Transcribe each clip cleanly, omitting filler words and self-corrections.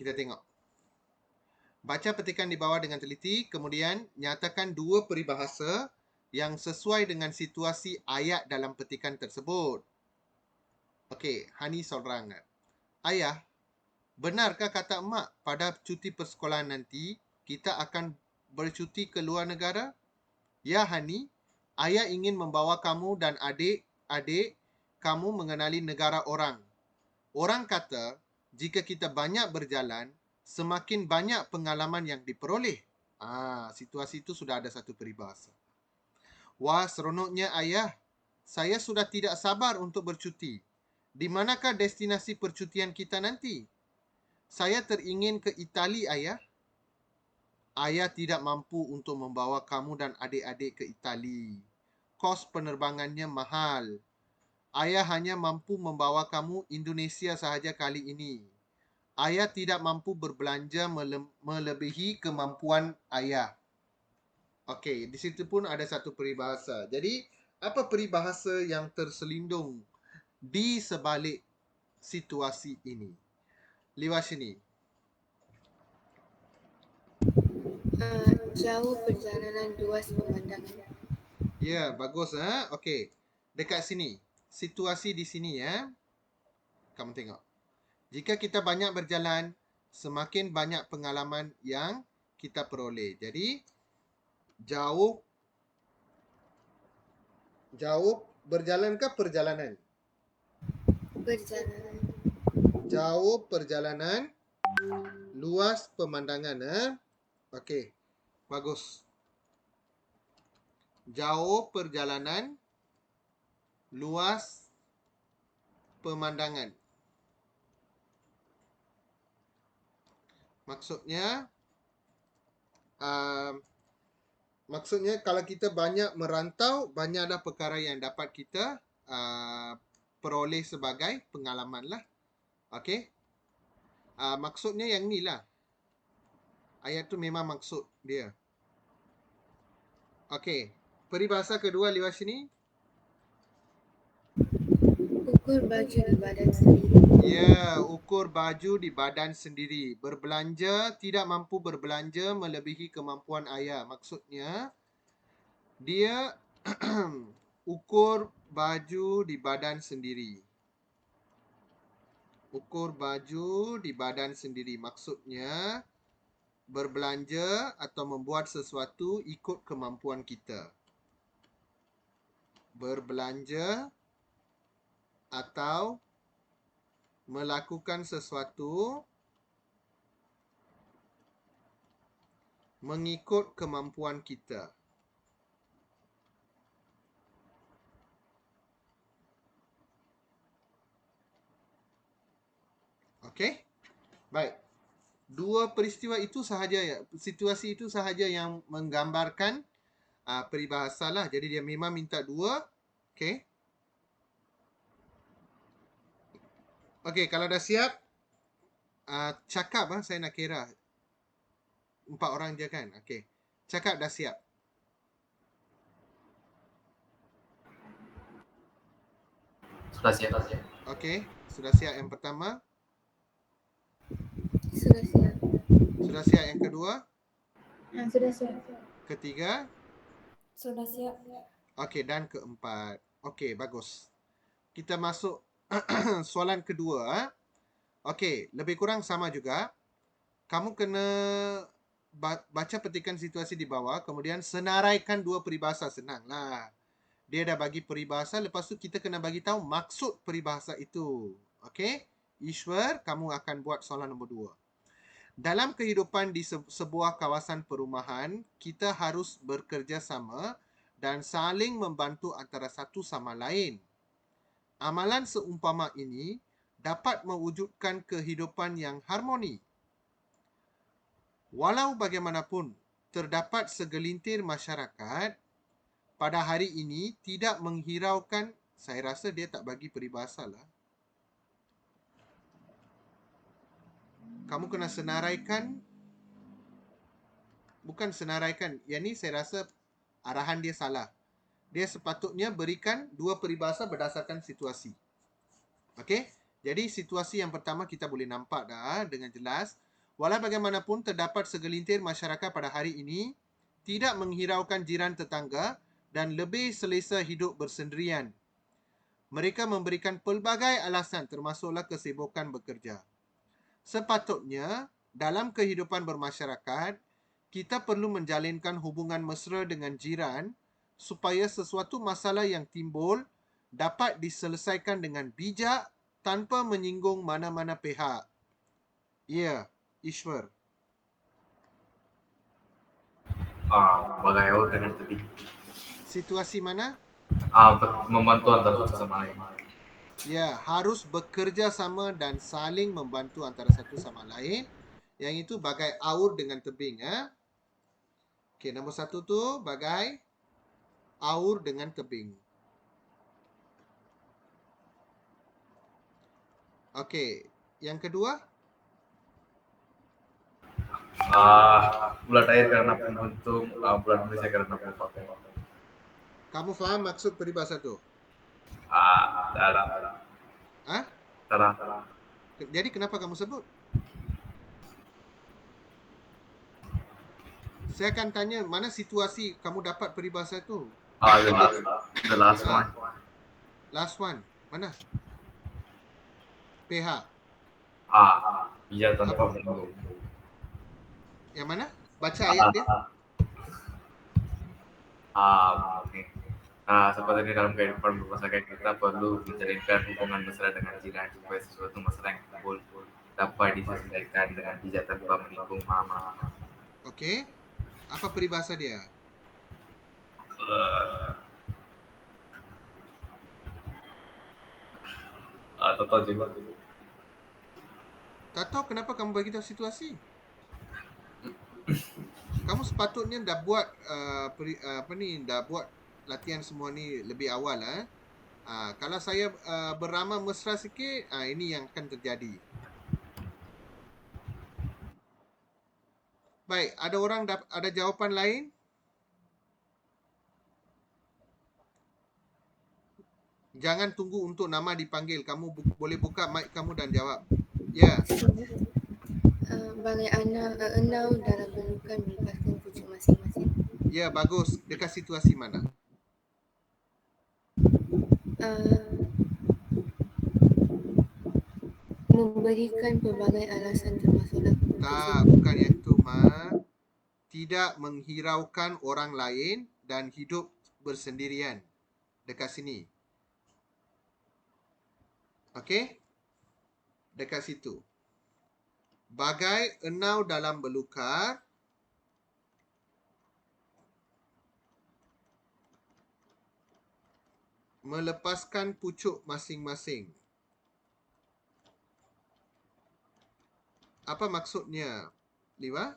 Kita tengok. Baca petikan di bawah dengan teliti, kemudian nyatakan dua peribahasa yang sesuai dengan situasi ayat dalam petikan tersebut. Okey, Hani சொல்றாங்க. Ayah, benarkah kata emak pada cuti persekolahan nanti kita akan bercuti ke luar negara? Ya Hani, ayah ingin membawa kamu dan adik-adik kamu mengenali negara orang. Orang kata jika kita banyak berjalan, semakin banyak pengalaman yang diperoleh. Situasi itu sudah ada satu peribahasa. Wah, seronoknya ayah. Saya sudah tidak sabar untuk bercuti. Di manakah destinasi percutian kita nanti? Saya teringin ke Itali, ayah. Ayah tidak mampu untuk membawa kamu dan adik-adik ke Itali. Kos penerbangannya mahal. Ayah hanya mampu membawa kamu Indonesia sahaja kali ini. Ayah tidak mampu berbelanja melebihi kemampuan ayah. Okey, di situ pun ada satu peribahasa. Jadi, apa peribahasa yang terselindung di sebalik situasi ini? Liwat sini. Jauh perjalanan, luas pemandangan. Ya, bagus. Okey, dekat sini. Situasi di sini ya. Kamu tengok. Jika kita banyak berjalan, semakin banyak pengalaman yang kita peroleh. Jadi, jauh berjalan ke perjalanan? Perjalanan. Jauh perjalanan, luas pemandangan. Okey, bagus. Jauh perjalanan, luas pemandangan. Maksudnya kalau kita banyak merantau, banyaklah perkara yang dapat kita peroleh sebagai pengalaman lah. Okey. Maksudnya yang ni lah. Ayat tu memang maksud dia. Okey. Peribahasa kedua lewat sini. Ukur baju di badan sendiri. Ya, ukur baju di badan sendiri. Berbelanja, tidak mampu berbelanja melebihi kemampuan ayah. Maksudnya, dia ukur baju di badan sendiri. Ukur baju di badan sendiri. Maksudnya, berbelanja atau membuat sesuatu ikut kemampuan kita. Berbelanja atau melakukan sesuatu mengikut kemampuan kita. Okey? Baik. Dua peristiwa itu sahaja, situasi itu sahaja yang menggambarkan peribahasa lah. Jadi dia memang minta dua. Okey? Okey, kalau dah siap, cakap saya nak kira. 4 orang je kan? Okey. Cakap dah siap. Sudah siap. Okey, sudah siap yang pertama. Sudah siap. Sudah siap yang kedua. Sudah siap. Ketiga. Sudah siap. Okey, dan keempat. Okey, bagus. Kita masuk soalan kedua. Okey, lebih kurang sama juga. Kamu kena baca petikan situasi di bawah, kemudian senaraikan dua peribahasa. Senang lah. Dia dah bagi peribahasa, lepas tu kita kena bagi tahu maksud peribahasa itu. Okey? Ishwar, kamu akan buat soalan nombor 2. Dalam kehidupan di sebuah kawasan perumahan, kita harus bekerjasama dan saling membantu antara satu sama lain. Amalan seumpama ini dapat mewujudkan kehidupan yang harmoni. Walau bagaimanapun, terdapat segelintir masyarakat pada hari ini tidak menghiraukan. Saya rasa dia tak bagi peribahasa lah. Kamu kena senaraikan. Bukan senaraikan. Yang ni saya rasa arahan dia salah. Dia sepatutnya berikan dua peribahasa berdasarkan situasi. Okey? Jadi situasi yang pertama kita boleh nampak dah dengan jelas. Walau bagaimanapun, terdapat segelintir masyarakat pada hari ini tidak menghiraukan jiran tetangga dan lebih selesa hidup bersendirian. Mereka memberikan pelbagai alasan termasuklah kesibukan bekerja. Sepatutnya, dalam kehidupan bermasyarakat, kita perlu menjalinkan hubungan mesra dengan jiran supaya sesuatu masalah yang timbul dapat diselesaikan dengan bijak tanpa menyinggung mana-mana pihak. Ya, Ishwar. Bagaimana dengan tadi? Situasi mana? Membantu antara satu sama lain. Ya, harus bekerja sama dan saling membantu antara satu sama lain. Yang itu bagai aur dengan tebing. Okey, nombor 1 tu bagai aur dengan tebing. Okey, yang kedua? Bulan air karena pembentuk, bulan Malaysia karena pembentuk. Kamu faham maksud peribahasa tu? Salah. Ah? Salah. Jadi kenapa kamu sebut? Saya akan tanya mana situasi kamu dapat peribahasa tu? The last one. Last one. Mana? PH. Iya tanpa menyinggung. Yang mana? Baca ayat dia. Oke. Seperti ini dalam kehidupan bermasyarakat kita perlu menjalinkan hubungan mesra dengan jiran supaya sesuatu masalah yang timbul dapat diselesaikan dengan bijak tanpa menyinggung mana. Okey. Apa peribahasa dia? Atau juga. Tak tahu kenapa kamu bagi tahu situasi. Kamu sepatutnya dah buat dah buat latihan semua ni lebih awal kalau saya beramal mesra sikit, ini yang akan terjadi. Baik, ada orang ada jawapan lain? Jangan tunggu untuk nama dipanggil. Kamu boleh buka mic kamu dan jawab. Ya. Bagai enau dalam pelukan melepaskan pucuk masing-masing. Ya, bagus. Dekat situasi mana? Memberikan pelbagai alasan termasuklah Tak, bukan yang tu, Mak. Tidak menghiraukan orang lain dan hidup bersendirian. Dekat sini. Okey? Dekat situ. Bagai enau dalam belukar, melepaskan pucuk masing-masing. Apa maksudnya, Liwa?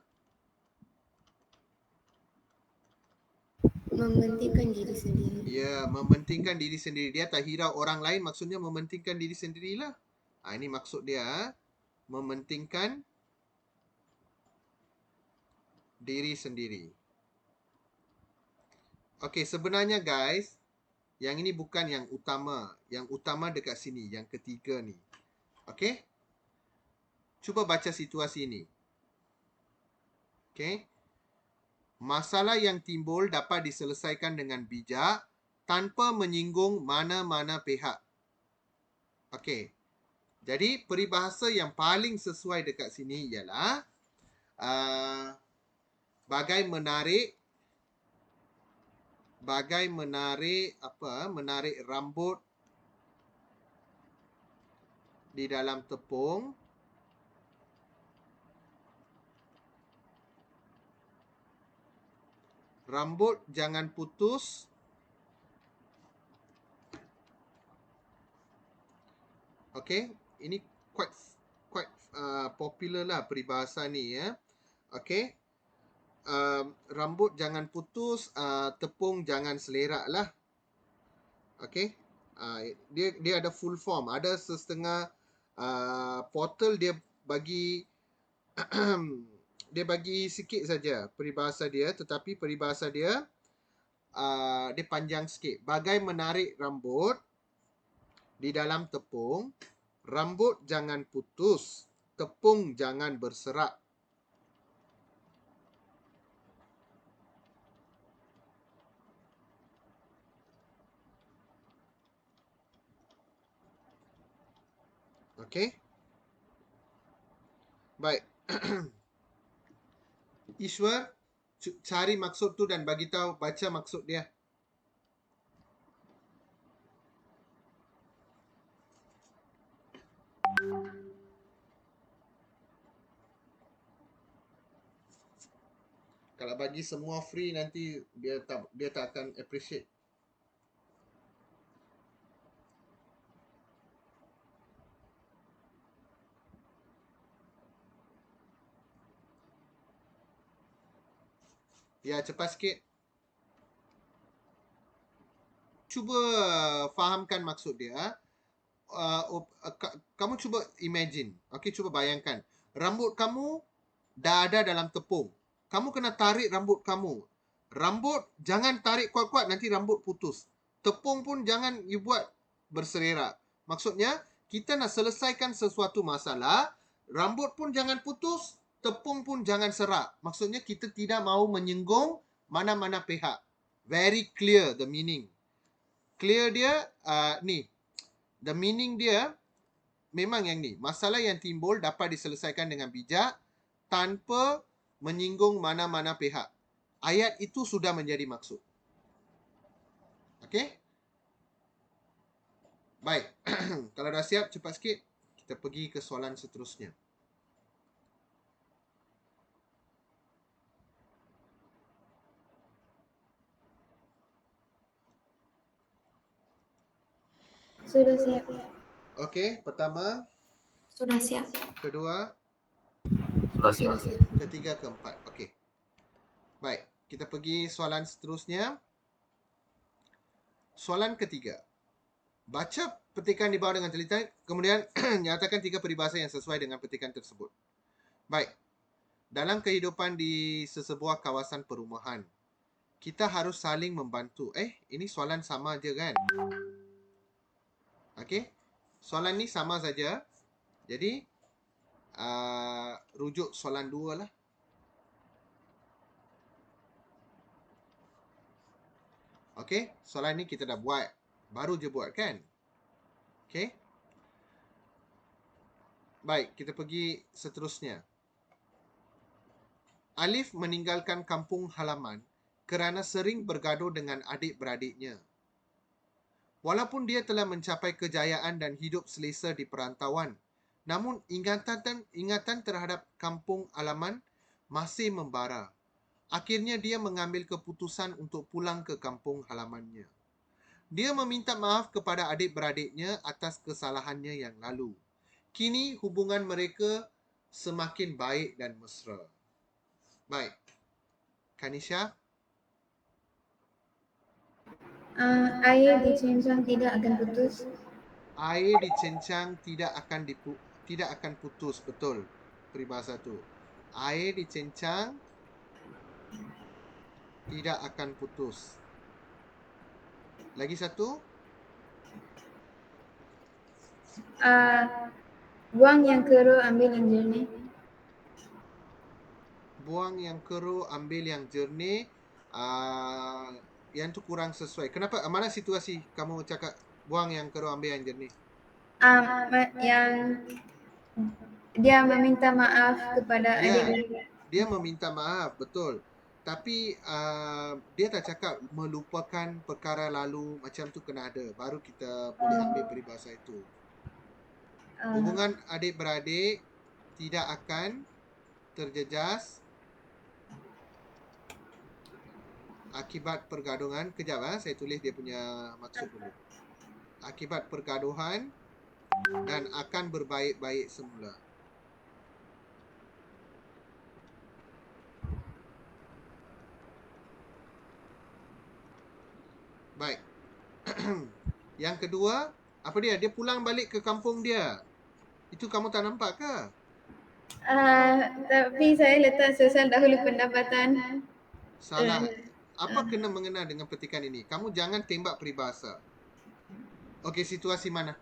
mementingkan diri sendiri. Ya, mementingkan diri sendiri. Dia tak hirau orang lain, maksudnya mementingkan diri sendirilah. Ini maksud dia. Mementingkan diri sendiri. Okey, sebenarnya guys, yang ini bukan yang utama. Yang utama dekat sini, yang ketiga ni. Okey? Cuba baca situasi ini. Okey? Masalah yang timbul dapat diselesaikan dengan bijak tanpa menyinggung mana-mana pihak. Okey. Jadi, peribahasa yang paling sesuai dekat sini ialah bagai menarik rambut di dalam tepung. Rambut jangan putus. Okey, ini quite popular lah peribahasa ni ya. Okey. Rambut jangan putus, tepung jangan selerak lah. Okey. Dia ada full form. Ada setengah portal dia bagi dia bagi sikit saja peribahasa dia, tetapi peribahasa dia dia panjang sikit. Bagai menarik rambut di dalam tepung, rambut jangan putus, tepung jangan berserak. Okey. Baik. Ishwar, cari maksud tu dan bagi tahu, baca maksud dia. Kalau bagi semua free nanti dia tak akan appreciate. Ya, cepat sikit. Cuba fahamkan maksud dia. Kamu cuba imagine. Okey, cuba bayangkan. Rambut kamu dah ada dalam tepung. Kamu kena tarik rambut kamu. Rambut jangan tarik kuat-kuat, nanti rambut putus. Tepung pun jangan you buat bersererak. Maksudnya, kita nak selesaikan sesuatu masalah, rambut pun jangan putus, tepung pun jangan serak. Maksudnya, kita tidak mahu menyinggung mana-mana pihak. Very clear the meaning. Clear dia, ni. The meaning dia, memang yang ni. Masalah yang timbul dapat diselesaikan dengan bijak, tanpa menyinggung mana-mana pihak. Ayat itu sudah menjadi maksud. Okey? Baik. Kalau dah siap, cepat sikit. Kita pergi ke soalan seterusnya. Sudah siap. Okey, pertama, Sudah siap. kedua, Sudah siap. ketiga, keempat. Okey. Baik, kita pergi soalan seterusnya. Soalan ketiga. Baca petikan di bawah dengan teliti, kemudian nyatakan 3 peribahasa yang sesuai dengan petikan tersebut. Baik. Dalam kehidupan di sesebuah kawasan perumahan, kita harus saling membantu. Ini soalan sama je kan? Okey. Soalan ni sama saja. Jadi, rujuk soalan 2 lah. Okey. Soalan ni kita dah buat. Baru je buat kan? Okey. Baik, kita pergi seterusnya. Alif meninggalkan kampung halaman kerana sering bergaduh dengan adik-beradiknya. Walaupun dia telah mencapai kejayaan dan hidup selesa di perantauan, namun ingatan terhadap kampung halaman masih membara. Akhirnya dia mengambil keputusan untuk pulang ke kampung halamannya. Dia meminta maaf kepada adik-beradiknya atas kesalahannya yang lalu. Kini hubungan mereka semakin baik dan mesra. Baik. Kanisha? Air dicincang tidak akan putus. Air dicincang tidak akan putus. Betul. Peribahasa tu. Air dicincang tidak akan putus. Lagi satu. Buang yang keruh, ambil yang jernih. Buang yang keruh, ambil yang jernih. Yang tu kurang sesuai. Kenapa? Mana situasi kamu cakap buang yang keruh, ambil yang jernih? Yang dia meminta maaf kepada adik. Dia meminta maaf, betul. Tapi dia tak cakap melupakan perkara lalu, macam tu kena ada. Baru kita boleh ambil peribahasa itu. Hubungan adik-beradik tidak akan terjejas akibat pergaduhan. Kejap, saya tulis dia punya maksud dulu. Akibat pergaduhan dan akan berbaik-baik semula. Baik. Yang kedua, apa dia? Dia pulang balik ke kampung dia. Itu kamu tak nampak ke? Tapi saya letak sesal dahulu pendapatan. Salah. Apa kena mengena dengan petikan ini? Kamu jangan tembak peribahasa. Okey, situasi mana?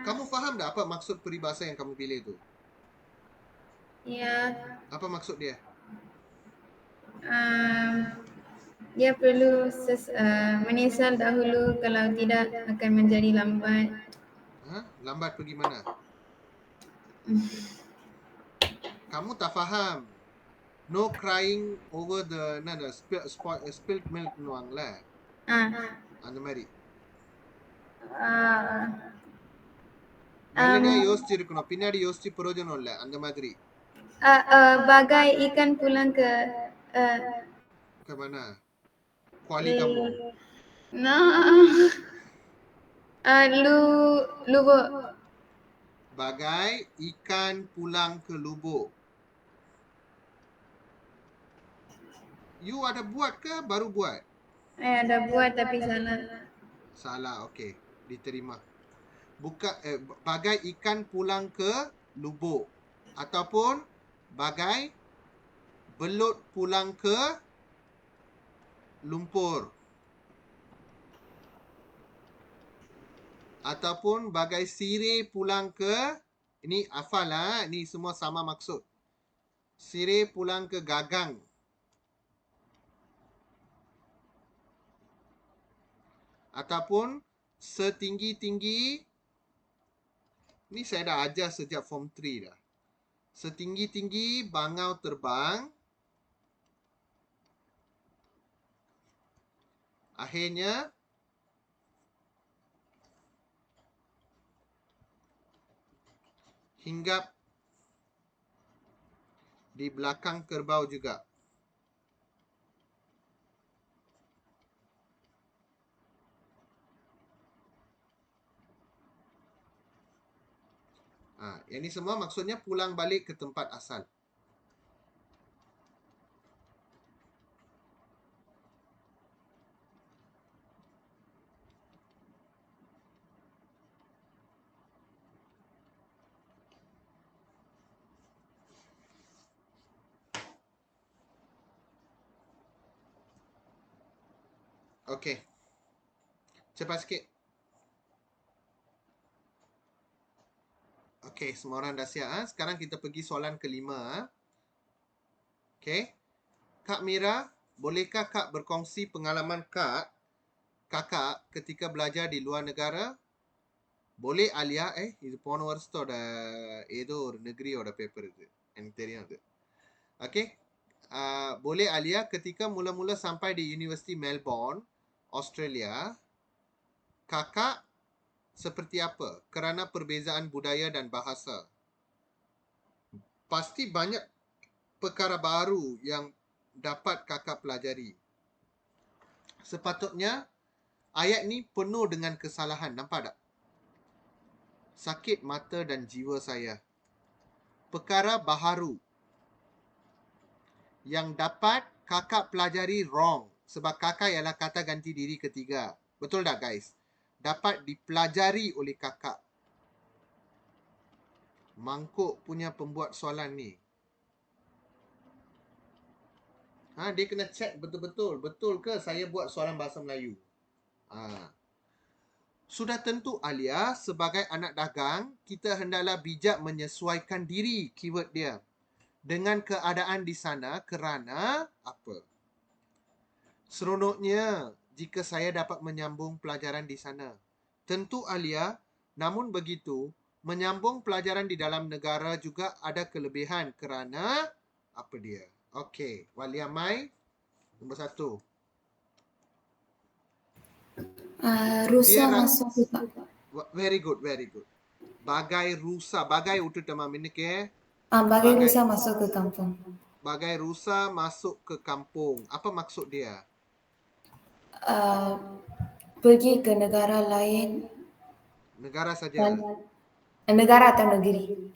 Kamu faham tak apa maksud peribahasa yang kamu pilih tu? Ya. Apa maksud dia? Dia perlu menyesal dahulu, kalau tidak akan menjadi lambat. Lambat pergi mana? Kamu tak faham. No crying over the spilled milk னுவாங்கல அந்த மாதிரி. மெலடியா யோசிச்சு இருக்கணும், பின்னாடி யோசிச்சு பிரயோஜனம் இல்ல, அந்த மாதிரி. bagai ikan pulang ke mana? Kuala Kampung. Lubuk. Bagai ikan pulang ke lubuk. You ada buat ke baru buat? Ada buat tapi salah. Salah, okey. Diterima. Bagai ikan pulang ke lubuk. Ataupun bagai belut pulang ke lumpur. Ataupun bagai sirih pulang ke, ini hafal lah, ini semua sama maksud. Sirih pulang ke gagang. Ataupun setinggi-tinggi, ni saya dah ajar sejak form 3 dah. Setinggi-tinggi bangau terbang. Akhirnya hinggap di belakang kerbau juga. Yang ni semua maksudnya pulang balik ke tempat asal. Okey. Cepat sikit. Okey, semua orang dah siap. Sekarang kita pergi soalan kelima. Okey. Kak Mira, bolehkah Kak berkongsi pengalaman kakak ketika belajar di luar negara? Boleh Alia, இது போன வருஷத்தோட ஏதோ ஒரு நெகிரியோட பேப்பர் இது. எனக்கு தெரியும் அது. Okey. Boleh Alia, ketika mula-mula sampai di Universiti Melbourne, Australia, kakak seperti apa kerana perbezaan budaya dan bahasa? Pasti banyak perkara baru yang dapat kakak pelajari. Sepatutnya ayat ni penuh dengan kesalahan. Nampak tak? Sakit mata dan jiwa saya. Perkara baharu yang dapat kakak pelajari wrong. Sebab kakak ialah kata ganti diri ketiga. Betul tak guys? Dapat dipelajari oleh kakak. Mangkuk punya pembuat soalan ni. Dia kena check betul-betul. Betul ke saya buat soalan bahasa Melayu? Sudah tentu Alia, sebagai anak dagang, kita hendaklah bijak menyesuaikan diri, keyword dia, dengan keadaan di sana kerana apa? Seronoknya jika saya dapat menyambung pelajaran di sana. Tentu Alia, namun begitu, menyambung pelajaran di dalam negara juga ada kelebihan kerana apa dia? Okey, Walia Mai, nombor 1. Rusa masuk ke Very good, very good. Bagai rusa, bagai ututama minike. bagai rusa masuk ke kampung. Bagai rusa masuk ke kampung. Apa maksud dia? Pergi ke negara lain. Negara saja. Negara atau negeri?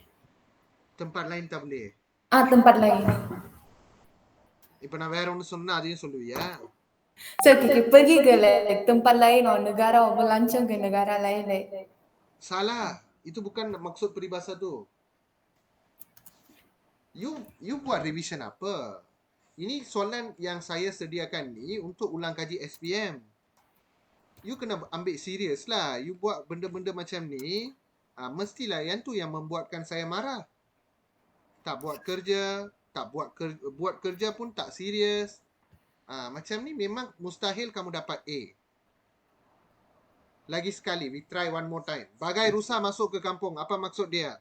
Tempat lain tak boleh. Tempat lain. இப்ப நான் வேற ஒன்னு சொன்னா அதையும் சொல்லுவியா? So, pergi ke tempat lain atau negara atau melancong ke negara lain. Salah. Itu bukan maksud peribahasa tu. You buat revision apa? Ini soalan yang saya sediakan ni untuk ulang kaji SPM. You kena ambil serius lah. You buat benda-benda macam ni, mestilah yang tu yang membuatkan saya marah. Tak buat kerja, buat kerja pun tak serius. Macam ni memang mustahil kamu dapat A. Lagi sekali, we try one more time. Bagai rusa masuk ke kampung. Apa maksud dia?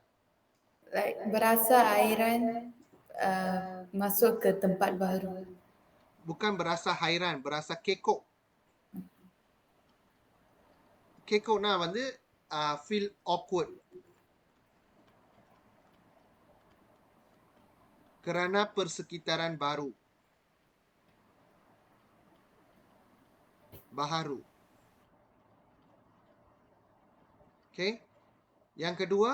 Like berasa airan masuk ke tempat baru. Bukan berasa hairan, berasa kekok. Kekokனா வந்து feel awkward. Kerana persekitaran baru. Baharu. Okay. Yang kedua,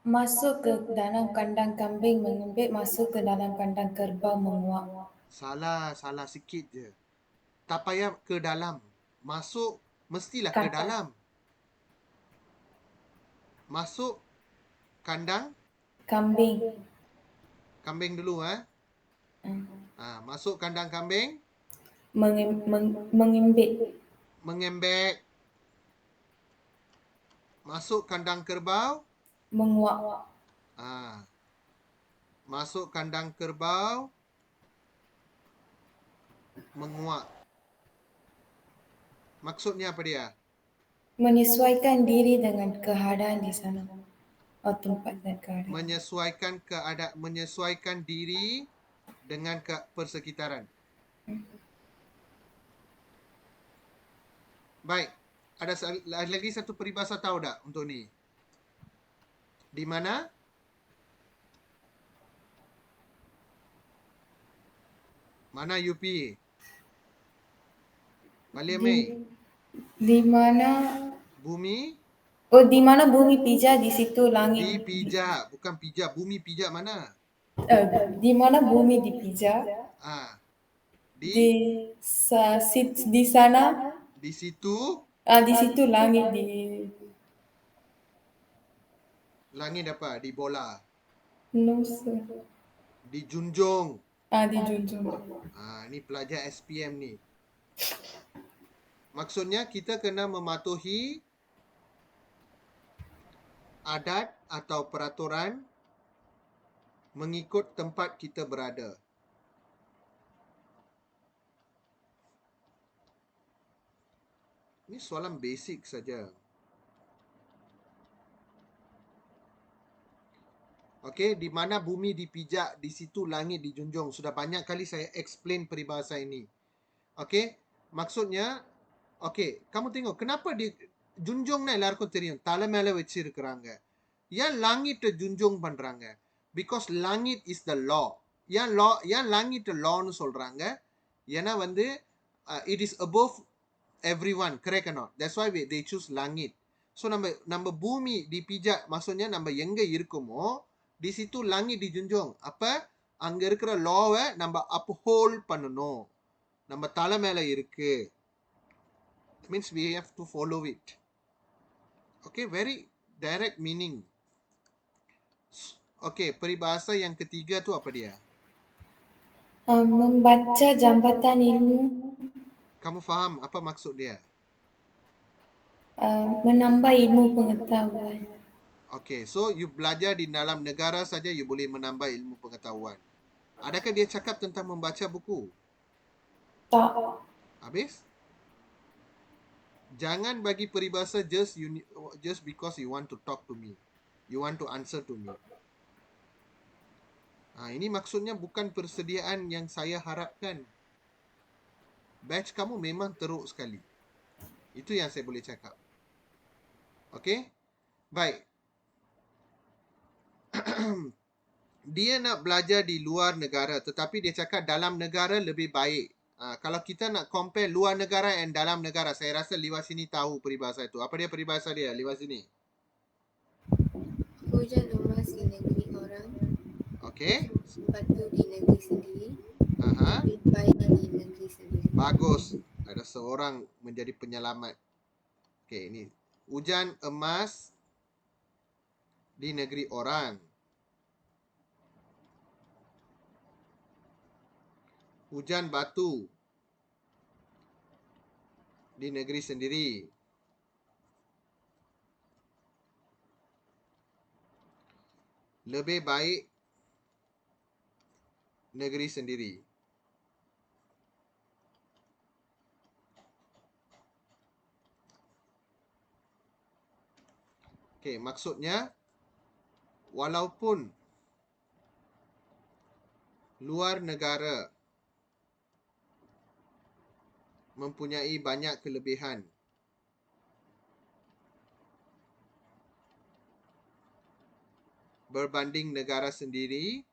Masuk ke dalam kandang kambing mengembik, masuk ke dalam kandang kerbau menguak. salah sikit je. Tak payah ke dalam. Masuk, mestilah ke Kata. dalam. Masuk kandang Kambing. kambing dulu. Masuk kandang kambing, Mengembik. mengembek. Masuk kandang kerbau, Menguak. masuk kandang kerbau, menguak. Maksudnya apa dia? Menyesuaikan diri dengan keadaan di sana. Tempat dan keadaan. Menyesuaikan diri dengan persekitaran. Baik. Ada lagi satu peribahasa tahu tak untuk ni? Di mana? Mana UP? Balik Mei. Di mana? Bumi? Di mana bumi pijak, di situ langit. Dipijak. Bukan pijak. Bumi pijak mana? Di mana bumi dipijak? Di sana. Di situ. Di situ langit Langit apa? Di bola. Nusa. Dijunjung. Dijunjung. Ni pelajar SPM ni. Maksudnya kita kena mematuhi adat atau peraturan mengikut tempat kita berada. Ini soalan basic saja. Okey, di mana bumi dipijak, di situ langit dijunjung. Sudah banyak kali saya explain peribahasa ini. Okey, maksudnya, okey, kamu tengok kenapa di junjungna எல்லாருக்கும் தெரியும். தலை மேல வச்சிருக்காங்க. ஏன் langit junjung பண்றாங்க? Because langit is the law. ஏன் langit law னு சொல்றாங்க? ஏன்னா வந்து it is above everyone, correct or not? That's why they choose langit. So நம்ம பூமி dipijak, maksudnya நம்ம எங்க இருக்குமோ di situ langit dijunjung. அப்ப அங்க இருக்கிற லாவை நம்ம uphold பண்ணணும். நம்ம தலை மேல இருக்கு. It means we have to follow it. Okay, very direct meaning. Okay, peribahasa yang ketiga tu apa dia? Membaca jambatan ilmu. Kamu faham apa maksud dia? Menambah ilmu pengetahuan. Okay, so you belajar di dalam negara saja you boleh menambah ilmu pengetahuan. Adakah dia cakap tentang membaca buku? Tak. Habis? Jangan bagi peribahasa just because you want to talk to me. You want to answer to me. Ini maksudnya bukan persediaan yang saya harapkan. Batch kamu memang teruk sekali. Itu yang saya boleh cakap. Okay? Baik. Dia nak belajar di luar negara, tetapi dia cakap dalam negara lebih baik. Kalau kita nak compare luar negara dan dalam negara, saya rasa Liwa sini tahu peribahasa itu. Apa dia peribahasa dia, Liwa sini? Hujan emas di negeri orang. Okey. Batu di negeri sendiri. Payah di negeri sendiri. Bagus. Ada seorang menjadi penyelamat. Okey, ini. Hujan emas di negeri orang. Hujan batu di negeri sendiri. Lebih baik negeri sendiri. Okey, maksudnya walaupun luar negara mempunyai banyak kelebihan, berbanding negara sendiri,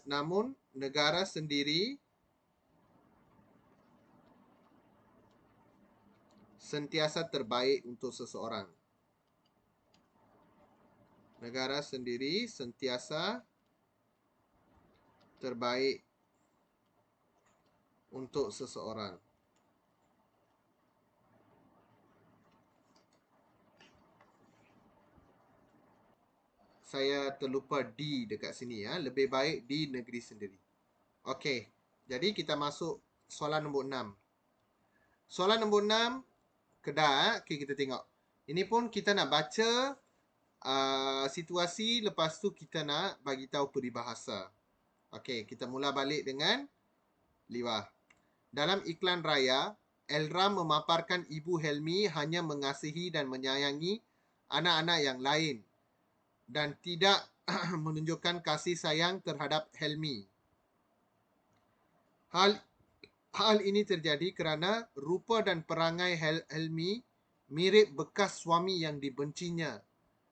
namun negara sendiri sentiasa terbaik untuk seseorang. Negara sendiri sentiasa terbaik untuk seseorang. Saya terlupa di dekat sini ya. Lebih baik di negeri sendiri. Okey. Jadi kita masuk soalan nombor 6. Soalan nombor 6 kedah. Okey, kita tengok. Ini pun kita nak baca situasi, lepas tu kita nak bagi tahu peribahasa. Okey, kita mula balik dengan Liwah. Dalam iklan raya, Elram memaparkan Ibu Helmi hanya mengasihi dan menyayangi anak-anak yang lain dan tidak menunjukkan kasih sayang terhadap Helmi. Hal ini terjadi kerana rupa dan perangai Helmi mirip bekas suami yang dibencinya,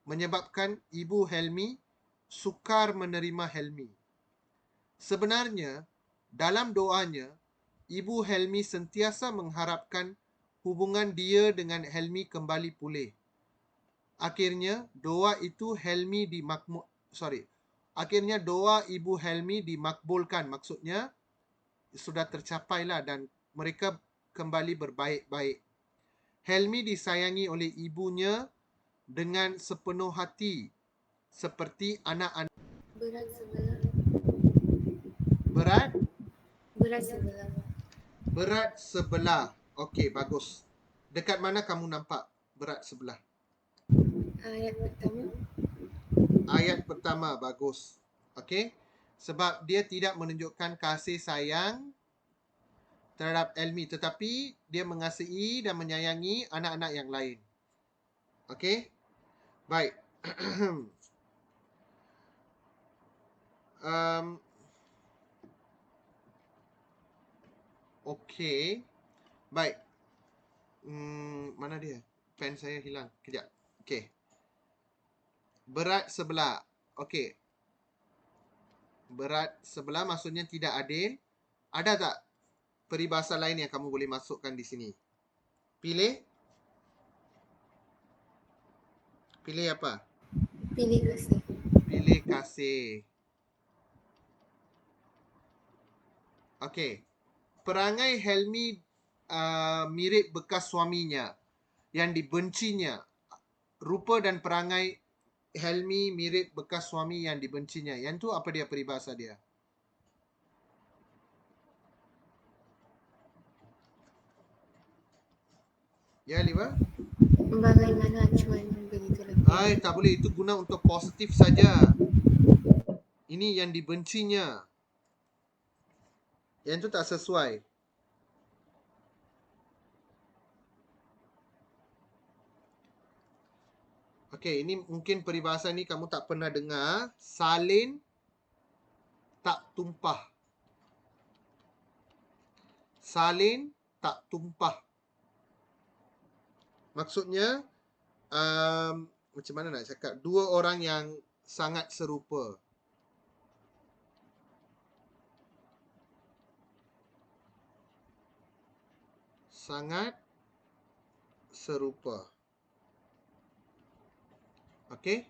menyebabkan Ibu Helmi sukar menerima Helmi. Sebenarnya, dalam doanya, Ibu Helmi sentiasa mengharapkan hubungan dia dengan Helmi kembali pulih. Akhirnya, doa Ibu Helmi dimakbulkan. Maksudnya, sudah tercapailah dan mereka kembali berbaik-baik. Helmi disayangi oleh ibunya dengan sepenuh hati, seperti anak-anak. Berat sebelah. Berat sebelah. Berat sebelah. Okey, bagus. Dekat mana kamu nampak berat sebelah? Ayat pertama, bagus. Okey. Sebab dia tidak menunjukkan kasih sayang terhadap Helmi, tetapi dia mengasihi dan menyayangi anak-anak yang lain. Okey. Baik. Okey. Baik. Mana dia? Pen saya hilang. Kejap. Okey. Berat sebelah. Okey. Berat sebelah maksudnya tidak adil. Ada tak peribahasa lain yang kamu boleh masukkan di sini? Pilih. Pilih apa? Pilih kasih. Pilih kasih. Okey. Perangai Helmi mirip bekas suaminya yang dibencinya. Rupa dan perangai Helmi mirip bekas suami yang dibencinya. Yang tu apa dia peribahasa dia? Ya, Liva? Bagaimana cuan begitulah. Tak boleh. Itu guna untuk positif saja. Ini yang dibencinya. Yang tu tak sesuai. Okey, ini mungkin peribahasa ni kamu tak pernah dengar. Salin tak tumpah. Salin tak tumpah. Maksudnya, macam mana nak cakap? Dua orang yang sangat serupa. Sangat serupa. Okey.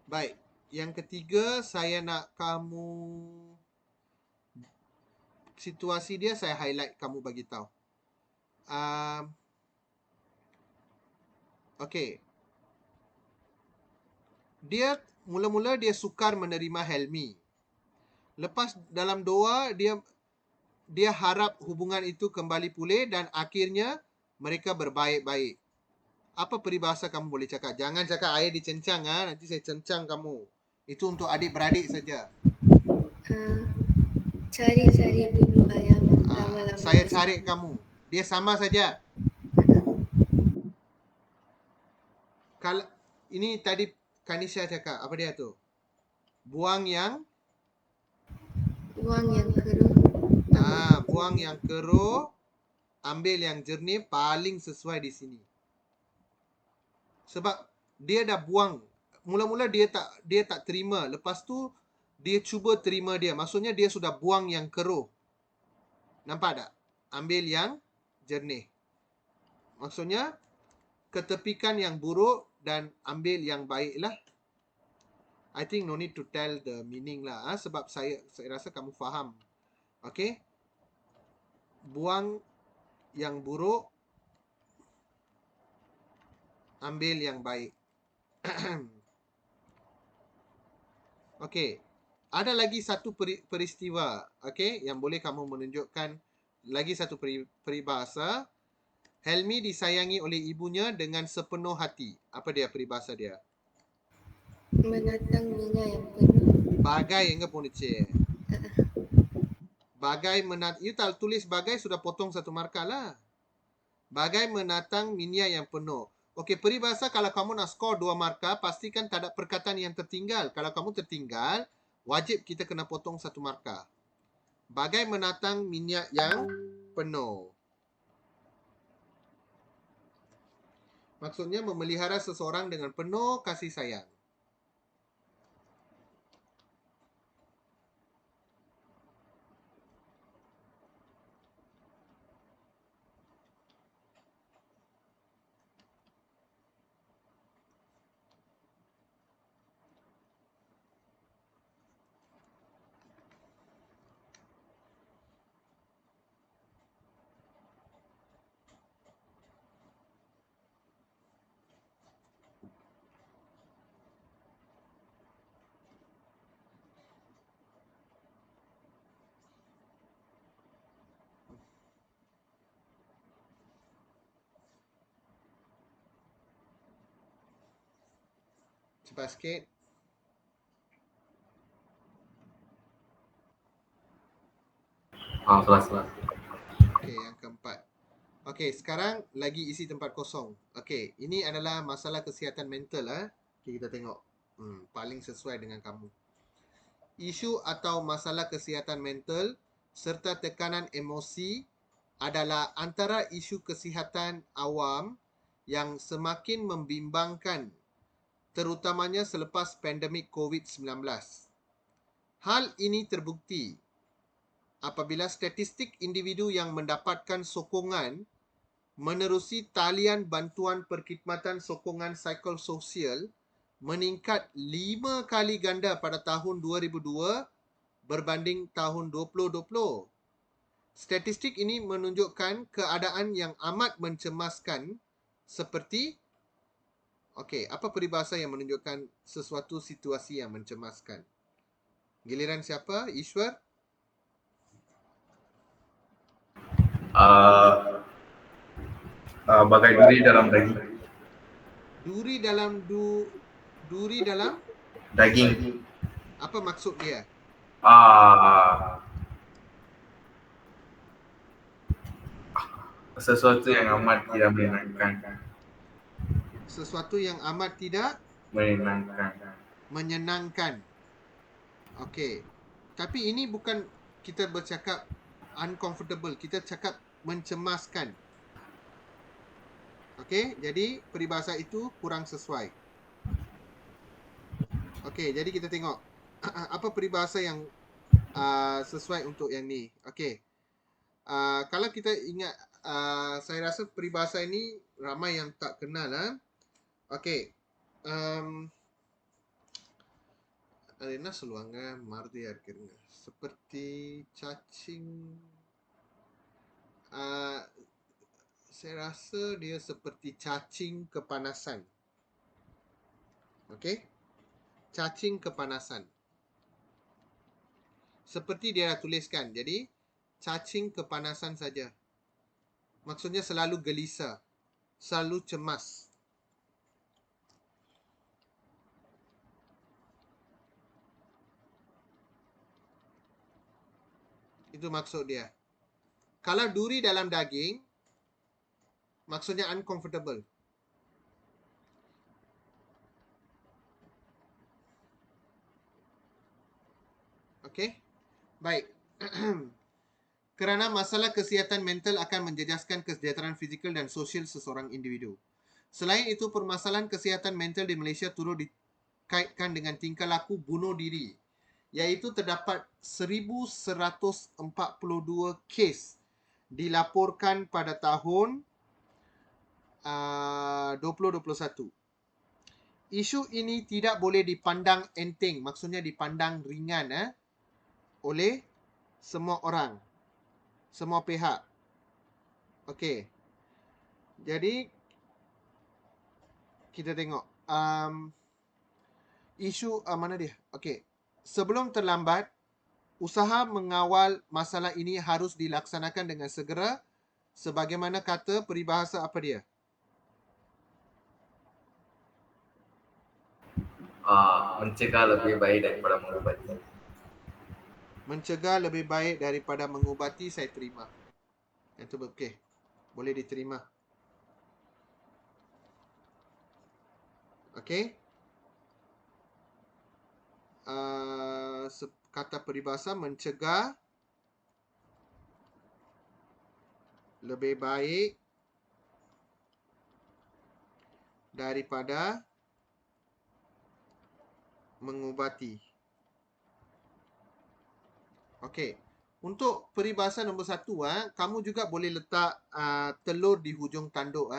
Baik. Yang ketiga, saya nak kamu... Situasi dia saya highlight, kamu bagi tahu. Okey. Dia mula-mula dia sukar menerima Helmi. Lepas dalam doa dia harap hubungan itu kembali pulih dan akhirnya mereka berbaik-baik. Apa peribahasa kamu boleh cakap? Jangan cakap air dicencang, nanti saya cencang kamu. Itu untuk adik-beradik saja. Cari-cari dulu ayam lama-lama. Saya cari kamu. Dia sama saja. Kalau ini tadi Kanisha cakap, apa dia tu? Buang yang keruh. buang yang keruh, ambil yang jernih, paling sesuai di sini. Sebab dia dah buang. Mula-mula dia tak terima. Lepas tu dia cuba terima dia. Maksudnya dia sudah buang yang keruh. Nampak tak? Ambil yang jernih. Maksudnya ketepikan yang buruk dan ambil yang baik lah. I think no need to tell the meaning lah. Sebab saya rasa kamu faham. Okay? Buang yang buruk, ambil yang baik. Okay. Ada lagi satu peristiwa, okay, yang boleh kamu menunjukkan lagi satu peribahasa. Helmi disayangi oleh ibunya dengan sepenuh hati. Apa dia peribahasa dia? Menatang minyak yang penuh. Bagai enggak punice. Bagai you tak tulis bagai, sudah potong satu markah lah. Bagai menatang minyak yang penuh. Okey, peribahasa kalau kamu nak skor 2 markah, pastikan tak ada perkataan yang tertinggal. Kalau kamu tertinggal, wajib kita kena potong satu markah. Bagai menatang minyak yang penuh. Maksudnya memelihara seseorang dengan penuh kasih sayang. Cepat sikit. Kelas. Okey, yang keempat. Okey, sekarang lagi isi tempat kosong. Okey, ini adalah masalah kesihatan mental. Okay, kita tengok. Paling sesuai dengan kamu. Isu atau masalah kesihatan mental serta tekanan emosi adalah antara isu kesihatan awam yang semakin membimbangkan, terutamanya selepas pandemik COVID-19. Hal ini terbukti apabila statistik individu yang mendapatkan sokongan menerusi talian bantuan perkhidmatan sokongan psikososial meningkat 5 kali ganda pada tahun 2002 berbanding tahun 2020. Statistik ini menunjukkan keadaan yang amat mencemaskan seperti apa peribahasa yang menunjukkan sesuatu situasi yang mencemaskan? Giliran siapa? Ishwar? Bagai duri dalam daging. Duri dalam Daging. apa maksud dia? Sesuatu yang amat tidak menyenangkan. Sesuatu yang amat tidak menyenangkan. Okey. Tapi ini bukan kita bercakap uncomfortable, kita cakap mencemaskan. Okey, jadi peribahasa itu kurang sesuai. Okey, jadi kita tengok apa peribahasa yang sesuai untuk yang ni. Okey. Kalau kita ingat, saya rasa peribahasa ini ramai yang tak kenal. Okey. Arena seluangnya mardi akhirnya. Seperti cacing. Saya rasa dia seperti cacing kepanasan. Okey. Cacing kepanasan. Seperti dia dah tuliskan. Jadi, cacing kepanasan saja. Maksudnya selalu gelisah. Selalu cemas. Itu maksud dia. Kalau duri dalam daging, maksudnya uncomfortable. Okey? Baik. Kerana masalah kesihatan mental akan menjejaskan kesejahteraan fizikal dan sosial seseorang individu. Selain itu, permasalahan kesihatan mental di Malaysia turut dikaitkan dengan tingkah laku bunuh diri, iaitu terdapat 1,142 kes dilaporkan pada tahun 2021. Isu ini tidak boleh dipandang enteng, maksudnya dipandang ringan oleh semua orang, semua pihak. Okey. Jadi kita tengok isu mana dia? Okey. Sebelum terlambat, usaha mengawal masalah ini harus dilaksanakan dengan segera, sebagaimana kata peribahasa apa dia? Mencegah lebih baik daripada mengobati. Mencegah lebih baik daripada mengubati, saya terima. Itu okey. Boleh diterima. Okey. Kata peribahasa, mencegah lebih baik daripada mengubati. Okey. Untuk peribahasa nombor 1, kamu juga boleh letak telur di hujung tanduk.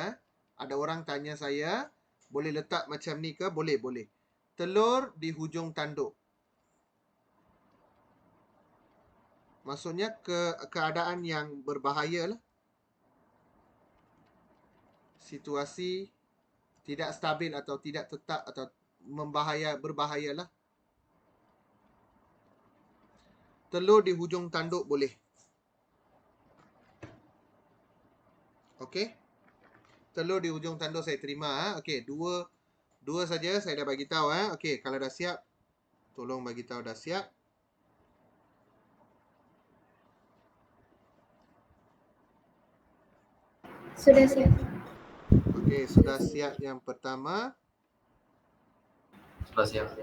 Ada orang tanya saya, boleh letak macam ni ke? Boleh, boleh. Telur di hujung tanduk. Maksudnya keadaan yang berbahaya lah. Situasi tidak stabil atau tidak tetap atau berbahaya lah. Telur di hujung tanduk boleh. Okey. Telur di hujung tanduk saya terima. Okey, dua saja saya dah bagi tahu. Okey, kalau dah siap, tolong bagi tahu dah siap. Sudah siap. Okey, sudah siap yang pertama. Sudah siap.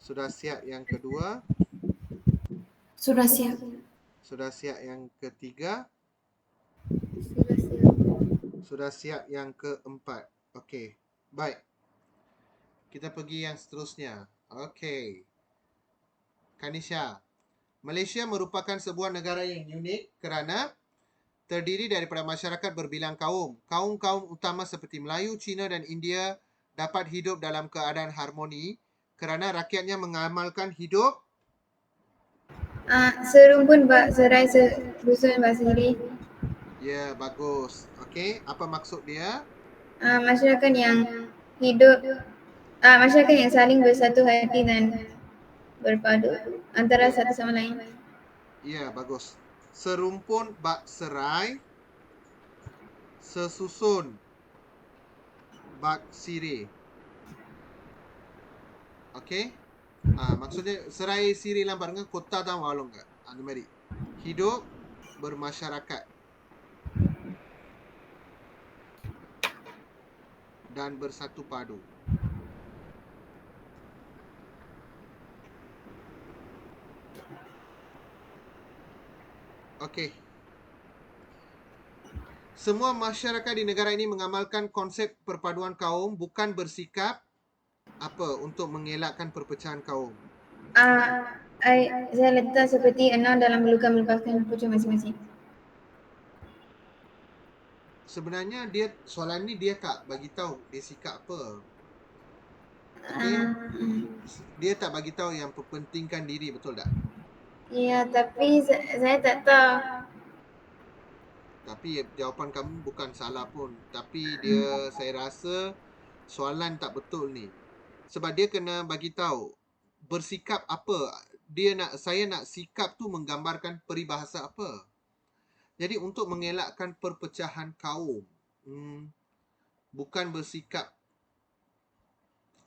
Sudah siap yang kedua. Sudah siap. Sudah siap yang ketiga. Sudah siap. Sudah siap yang keempat. Okey, baik. Kita pergi yang seterusnya. Okey. Kanisha. Malaysia merupakan sebuah negara yang unik kerana terdiri daripada masyarakat berbilang kaum. Kaum-kaum utama seperti Melayu, Cina dan India dapat hidup dalam keadaan harmoni kerana rakyatnya mengamalkan hidup Serumpun bak serai serusun bak sendiri. ya, bagus. Okey, apa maksud dia? Masyarakat yang hidup, masyarakat yang saling bersatu hati dan berpadu antara satu sama lain. Ya, bagus. Serumpun bak serai, sesusun bak siri. Okey? Maksudnya serai siri lambat dengan kota dan walong ke? Ada mari. Hidup bermasyarakat dan bersatu padu. Okey. Semua masyarakat di negara ini mengamalkan konsep perpaduan kaum, bukan bersikap apa untuk mengelakkan perpecahan kaum. Saya letak seperti enam dalam belukan melepaskan pucuk masing-masing. Sebenarnya soalan ni dia tak bagi tahu dia sikap apa. Okey. Dia tak bagi tahu yang perpentingkan diri, betul tak? Ya, tapi saya tak tahu. Tapi jawapan kamu bukan salah pun. Tapi saya rasa soalan tak betul ni. Sebab dia kena bagi tahu bersikap apa. Saya nak sikap tu menggambarkan peribahasa apa. Jadi untuk mengelakkan perpecahan kaum, bukan bersikap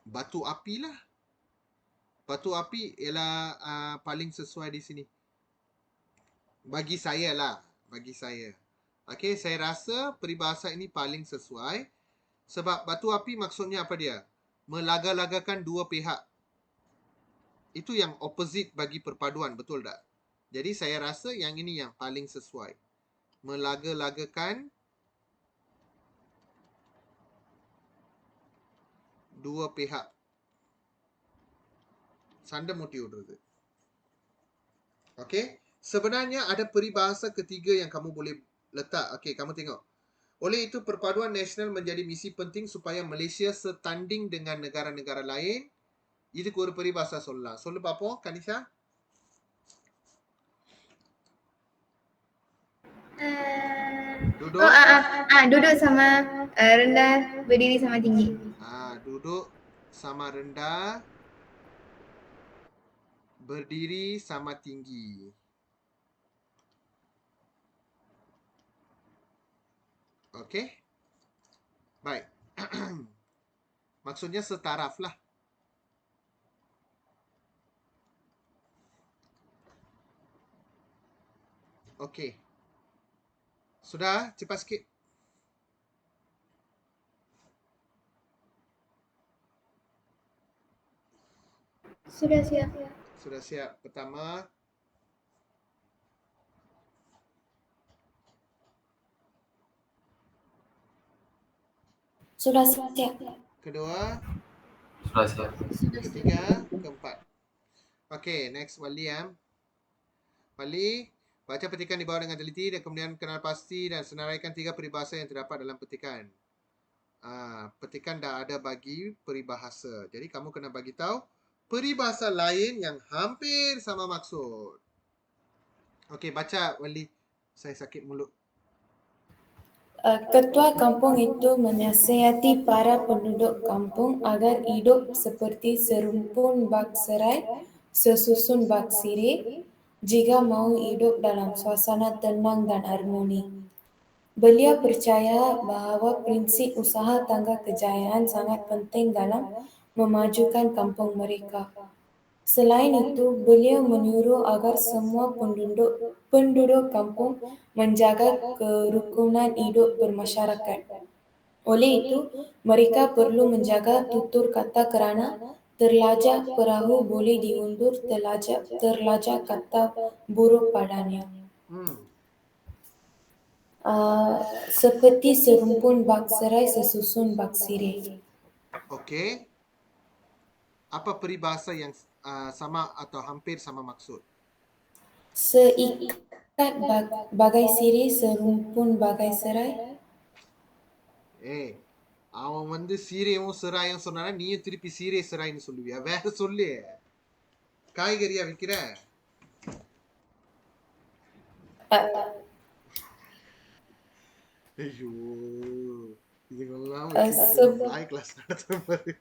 batu api lah. Batu api ialah paling sesuai di sini. Bagi saya lah. Bagi saya. Okey, saya rasa peribahasa ini paling sesuai. Sebab batu api maksudnya apa dia? Melaga-lagakan dua pihak. Itu yang opposite bagi perpaduan, betul tak? Jadi saya rasa yang ini yang paling sesuai. Melaga-lagakan dua pihak. Sanda muti விடுறது. Okey. Sebenarnya ada peribahasa ketiga yang kamu boleh letak. Okey, kamu tengok. Oleh itu, perpaduan nasional menjadi misi penting supaya Malaysia setanding dengan negara-negara lain. இதுக்கு ஒரு peribahasa சொல்லலாம். சொல்லு பாப்போம், Kanisha. Duduk. Duduk sama rendah, berdiri sama tinggi. Duduk sama rendah, berdiri sama tinggi. Okey. Baik. Maksudnya setaraf lah. Okey. Sudah? Cepat sikit. Sudah siap. Sudah siap. Pertama. Sudah siap. Kedua. Sudah siap. Ketiga. Keempat. Okey, next Wali ya. Wali, baca petikan di bawah dengan teliti dan kemudian kenal pasti dan senaraikan 3 peribahasa yang terdapat dalam petikan. Petikan dah ada bagi peribahasa. Jadi kamu kena bagi tahu peribahasa lain yang hampir sama maksud. Okey, baca Wali. Saya sakit mulut. Ketua kampung itu menasihati para penduduk kampung agar hidup seperti serumpun bak serai, sesusun bak sirih, jika mau hidup dalam suasana tenang dan harmoni. Beliau percaya bahawa prinsip usaha tangga kejayaan sangat penting dalam memajukan kampung mereka. Selain itu, beliau menyuruh agar semua penduduk kampung menjaga kerukunan hidup bermasyarakat. Oleh itu, mereka perlu menjaga tutur kata kerana terlajak perahu boleh diundur terlajak kata buruk padanya. Seperti serumpun bak serai sesusun bak sirih. Okey. Apa peribahasa yang sama atau hampir sama maksud? Seikat bagai sirih, serumpun bagai serai. அவன் வந்து சீரையும் சிராயும் சொன்னானா நீயும் திருப்பி சீரை சிராயின்னு சொல்லுவியா? வேற சொல்லு. காய்கறியா விக்கிற? ஐயோ, இதுங்கெல்லாம் நாய் கிளாஸ் நடத்துற மாதிரி.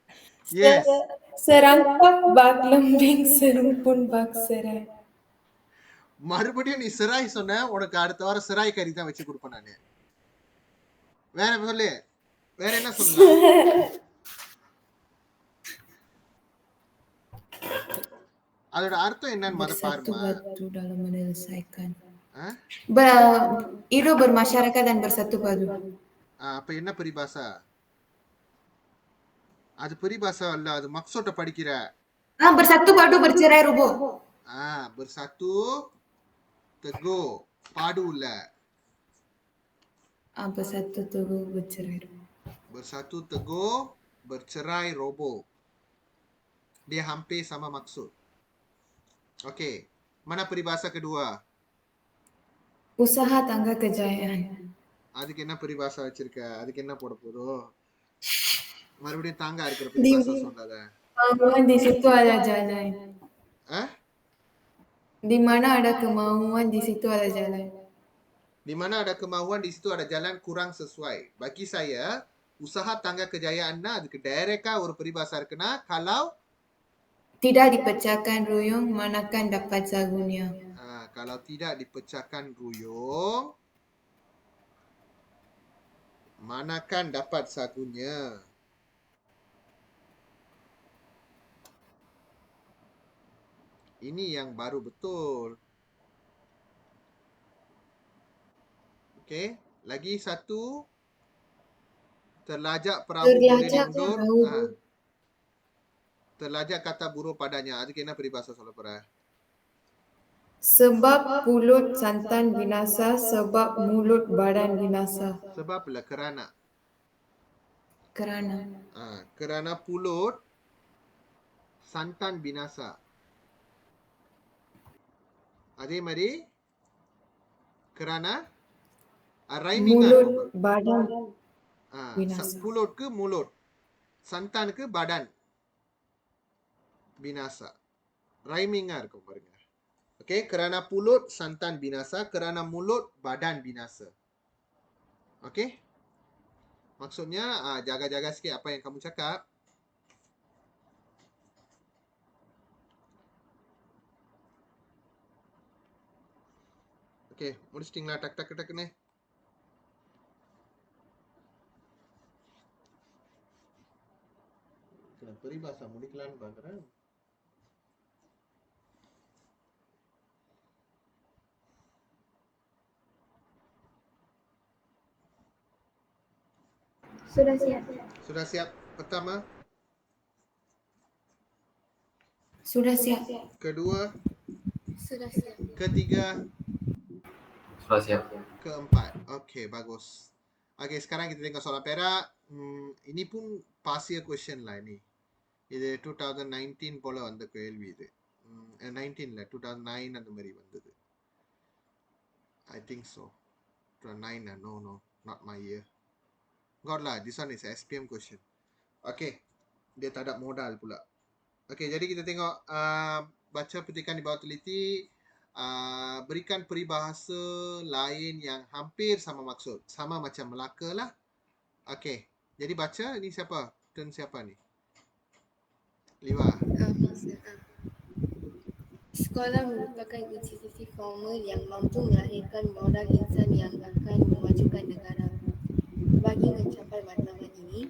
Yes. Serangkap bak lembing serumpun bak serai. மறுபடியும் நீ சிராய் சொன்ன, உனக்கு அடுத்த வாரம் சிராய் கறி தான் வச்சு கொடுப்பேன் நானு. வேற சொல்லு. வேற என்ன சொல்லலாம்? அதோட அர்த்தம் என்னன்னு மத பாருமா. Bersatu dalam menyelesaikan. Hidup bermasyarakat dan bersatu padu. அப்ப என்ன பரிபாஷா? அது பரிபாஷா இல்ல, அது மக்சோட்ட படிக்கிற. Bersatu padu bercerai rubuh. Bersatu teguh padu இல்ல. Bersatu teguh bercerai rubuh. Bersatu teguh bercerai roboh. Dia hampir sama maksud. Okey. Mana peribahasa kedua? Usaha tangga kejayaan. அதுக்கு என்ன பரிபாஷா வச்சிருக்க? அதுக்கு என்ன போட போறோம்? மறுபடியும் தாங்கா இருக்கிற பரிபாஷா சொல்லாத. Kemauan di situ ada jalan. Di mana ada kemauan di situ ada jalan. Di mana ada kemauan di situ ada jalan kurang sesuai. Bagi saya, usaha tangga kejayaan அதுக்கு டைரக்டா ஒரு பரிபாஷா இருக்குனா kalau tidak dipecahkan ruyung manakan dapat sagunya. Kalau tidak dipecahkan ruyung manakan dapat sagunya. Ini yang baru betul. Okey. Lagi satu. Terlajak perahu boleh Terlajak diundur. perahu Terlajak kata buruh padanya. Itu kena peribahasa soal perah. sebab pulut santan binasa, sebab mulut badan binasa. Sebab lah kerana. Kerana. Kerana pulut santan binasa. Adé mari. Kerana rhyming Mulut badan binasa. pulut ke mulut. Santan ke badan binasa. Rhyming இருக்கும் பாருங்க. Okey, kerana pulut santan binasa, kerana mulut badan binasa. Okey? Maksudnya jaga-jaga sikit apa yang kamu cakap. Okey, முடிச்சிட்டீங்களா டக் டக் டக்குன்னு? peribahasa முடிக்கலாம்னு பார்க்குறேன். Sudah siap. Sudah siap pertama, Sudah siap. kedua, Sudah siap. ketiga, Sudah siap. keempat. Okey, bagus. Okey, sekarang kita tengok soalan perak. Ini pun past year question lah ini. இது 2019 போல வந்த கேள்வி இது. 19ல 2009 அந்த மாதிரி வந்தது. I think so. 2009 no, not my year. Got lah, this one is SPM question. Okay, dia tak ada modal pula. Okay, jadi kita tengok baca petikan di bawah teliti, berikan peribahasa lain yang hampir sama maksud. Sama macam Melaka lah. Okay, jadi baca, ni siapa? Turn siapa ni? Liwa. Sekolah merupakan institusi formal yang mampu melahirkan modal insan yang akan memajukan negara. Bagi mencapai matlamat ini,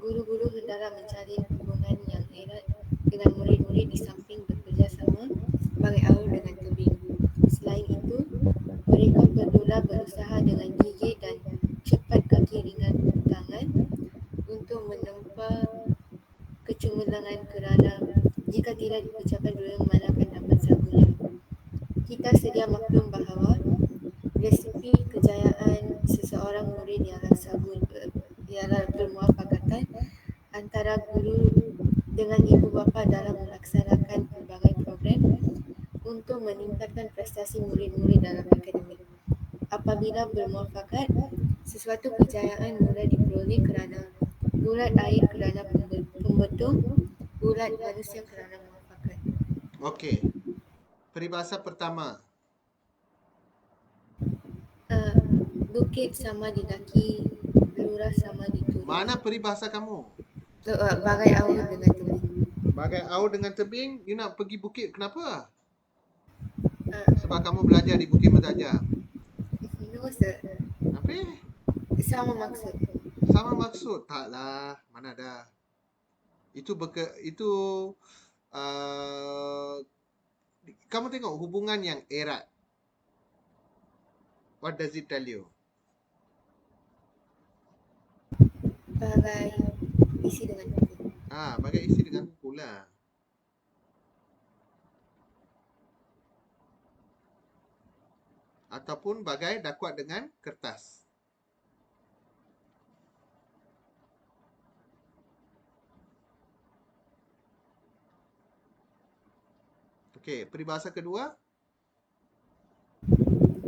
guru-guru hendaklah mencari hubungan yang erat dengan murid-murid di samping bekerjasama sebagai awal dengan tebing. Selain itu, mereka perlulah berusaha dengan gigih dan cepat kaki ringan tangan untuk menempa kecemerlangan kerana jika tidak diucapkan dua mana akan dapat sagunya. Kita sedia maklum bahawa resipi kejayaan seseorang murid ialah bermuafakatan antara guru dengan ibu bapa dalam melaksanakan pelbagai program untuk meningkatkan prestasi murid-murid dalam akademik. Apabila bermuafakat, sesuatu kejayaan mula diperoleh kerana bulat air kerana pembetul, bulat manusia kerana muafakat. Okey. Peribahasa pertama. Bukit sama didaki, lurah sama diturun. Mana peribahasa kamu? Bagai awal dengan tebing. Bagai aur dengan tebing, you nak pergi bukit kenapa? Sebab kamu belajar di Bukit Mertajam. No sir, Apa? sama maksud. Sama maksud? Taklah, mana ada. Itu kamu tengok hubungan yang erat. What does it tell you? Bagai isi dengan buku. Bagai isi dengan buku lah. Ataupun bagai dakwat dengan kertas. Okey, peribahasa kedua.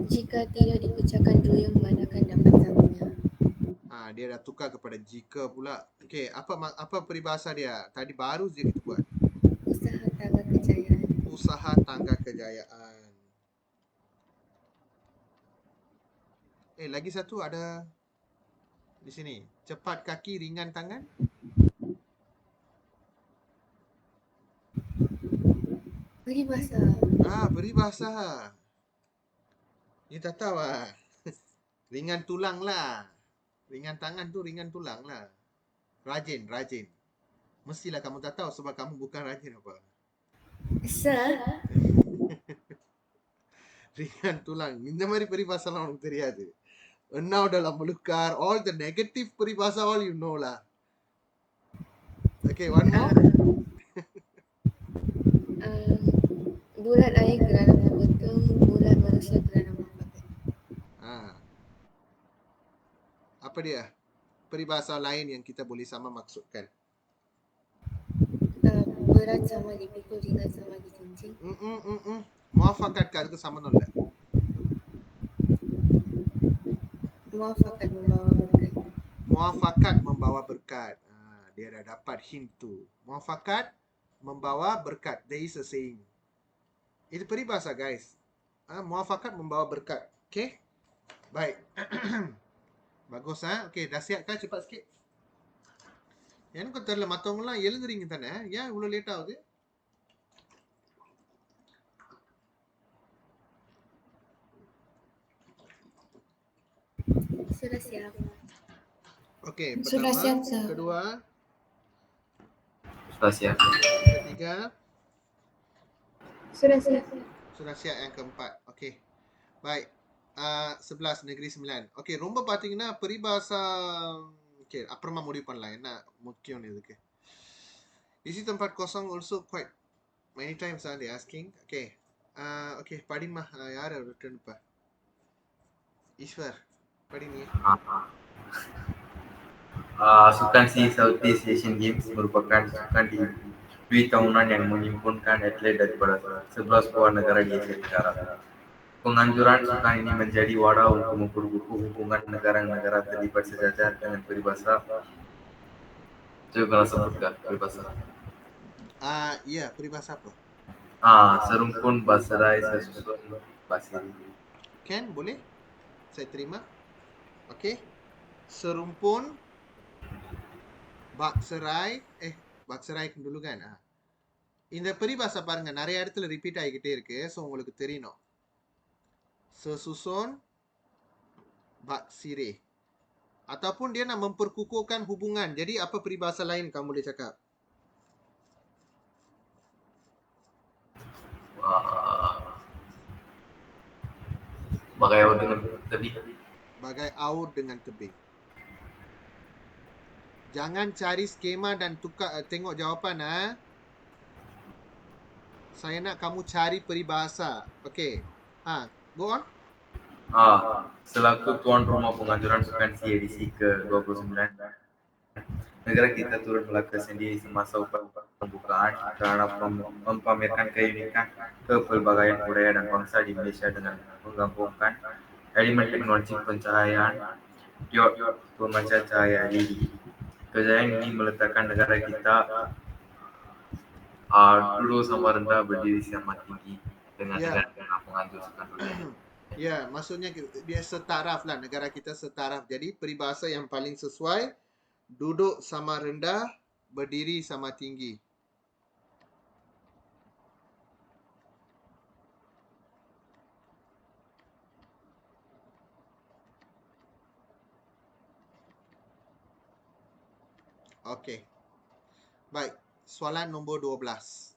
Jika tidak diucapkan duyung, mana akan dapat sagunya. Dia dah tukar kepada jika pula. Okey, apa peribahasa dia? Tadi baru je kita buat. Usaha tangga kejayaan. Usaha tangga kejayaan. Lagi satu ada di sini. Cepat kaki, ringan tangan. Peribahasa. Peribahasa. Ni tak tahu lah. Ringan tulang lah. Ringan tangan tu ringan tulang lah. Rajin. Mestilah kamu tak tahu sebab kamu bukan rajin apa. Sir, ringan tulang. இந்த மாதிரி peribahasa எல்லாம் உனக்கு தெரியாது. Enau dalam melukar. All the negative peribahasa all you know lah. Okay, one more. Bulat air kerana membekam, bulat manusia kerana membakat. Apa dia? Peribahasa lain yang kita boleh sama maksudkan. Berat sama dipikul, ringan sama dijinjing. Muafakat ke sama nolak? Muafakat membawa berkat. Muafakat membawa berkat. Dia dah dapat hint tu. Muafakat membawa berkat. There is a saying. Itu peribahasa guys. Muafakat membawa berkat. Okay? Baik. Bagus Okay, dah siap kan? Cepat sikit. எனக்கு தெரியல மற்றவங்கலாம் எழுதுறீங்க தானே ஏன் இவ்வளோ லேட் ஆகுது Sudah siap. Okey, Sudah pertama, siap, sir. kedua, Sudah siap. ketiga, Sudah siap. sudah siap yang keempat. Okey. Baik. 11 negeri 9. Okey, ரொம்ப பாத்தீங்கன்னா peribahasa okey, அப்புறமா முடிவு பண்ணலாம். என்ன முக்கியம் இதுக்கு. Isi tempat kosong also quite many times they asking. Okay. Okay, படிமா யார் ரிட்டர்ன் இப்ப ஈஸ்வர் படி நீ. Sukan si Southeast Asian Games merupakan sukan di dua tahunan yang menghimpunkan atlet daripada 11 buah negara di Asia Tenggara. Penganjuran sukan ini menjadi wadah untuk memperkukuh hubungan negara-negara terlibat sejajar dengan peribahasa. Coba kena sebutkan peribahasa. Ya, peribahasa apa? Serumpun baserai sesusun basiri. Ken, boleh? Saya terima. Okey. Serumpun bakserai bakserai dulu kan. இந்த peribahasa பாருங்க நிறைய இடத்துல ரிப்பீட் ஆகிக்கிட்டே இருக்கு. ஸோ உங்களுக்கு தெரியணும். Sesusun baksire. Ataupun dia nak memperkukuhkan hubungan. Jadi apa peribahasa lain kamu boleh cakap? Bagai aur dengan tebing. Bagai aur dengan tebing. Jangan cari skema dan tukar tengok jawapan Saya nak kamu cari peribahasa. Okey. Go on. Selaku tuan rumah penganjuran sukan CADC ke-29, negara kita turut melakukan sendiri semasa upacara pembukaan kerana mempamerkan keunikan kepelbagaian budaya dan bangsa di Malaysia dengan menggabungkan elemen teknologi pencahayaan diod pemancar cahaya LED. Kejayaan ini meletakkan negara kita dulu sama rendah berdiri sama tinggi dengan negara penganjur sukan dunia. Ya, maksudnya dia setaraf lah. Negara kita setaraf. Jadi peribahasa yang paling sesuai, duduk sama rendah, berdiri sama tinggi. Okey. Baik, soalan nombor 12.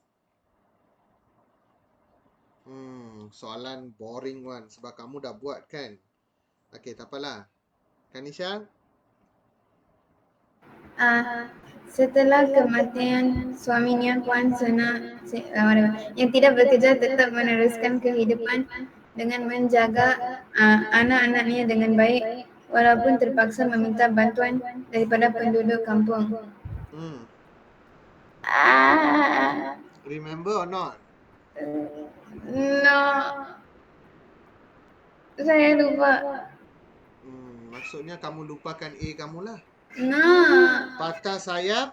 Soalan boring one sebab kamu dah buat kan. Okey, tak apalah. Kanisha? Setelah kematian suaminya Puan Sena yang tidak bekerja tetap meneruskan kehidupan dengan menjaga anak-anaknya dengan baik walaupun terpaksa meminta bantuan daripada penduduk kampung. Remember or not? No. Saya lupa. Maksudnya kamu lupakan A kamu lah. No. Patah sayap.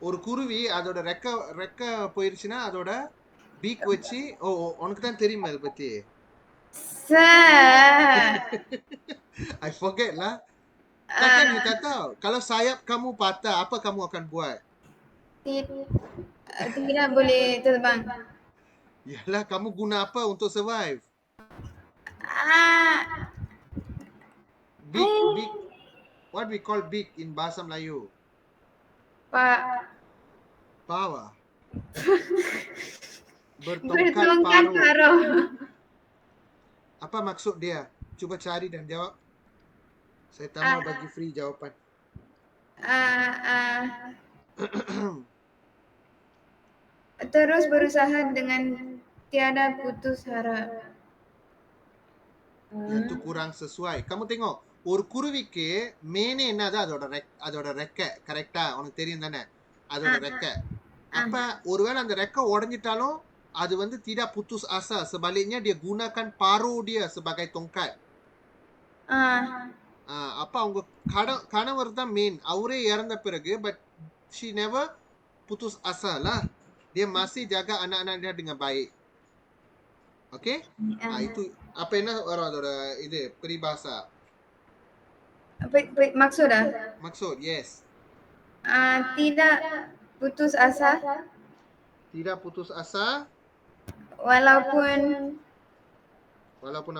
ஒரு குருவி அதோட ரெக்க போயிருச்சுன்னா அதோட பீக் வச்சு உனக்கு தான் தெரியுமா இதை பத்தி? I forget lah. Takkan you tak tahu. Kalau sayap kamu patah, apa kamu akan buat? Tidak boleh terbang. Yalah, kamu guna apa untuk survive? Big. What we call big in bahasa Melayu? Pawa. Bertongkat paruh. Apa maksud dia? Cuba cari dan jawab. Saya tak mau bagi free jawapan. Terus berusaha dengan tiada putus harap. Itu kurang sesuai. Kamu tengok, ஒரு குருவிக்கு மேனே என்னது அதோட ரெக்கை. கரெக்டா? உனக்கு தெரியும் தானே? அதோட ரெக்கை. அப்ப ஒருவேளை அந்த ரெக்கை உடைஞ்சிட்டாலும் அது வந்து tidak putus asa. Sebaliknya dia gunakan paruh dia sebagai tongkat. அப்ப அவங்க கணவர் தான் மெயின். அவரே இறந்த பிறகு but she never putus asa lah. Dia masih jaga anak-anak dia dengan baik. Okey? Itu apa என்ன வரும் அதோட இது peribahasa? Maksud Maksud, yes. tidak putus asa Tidak putus asa walaupun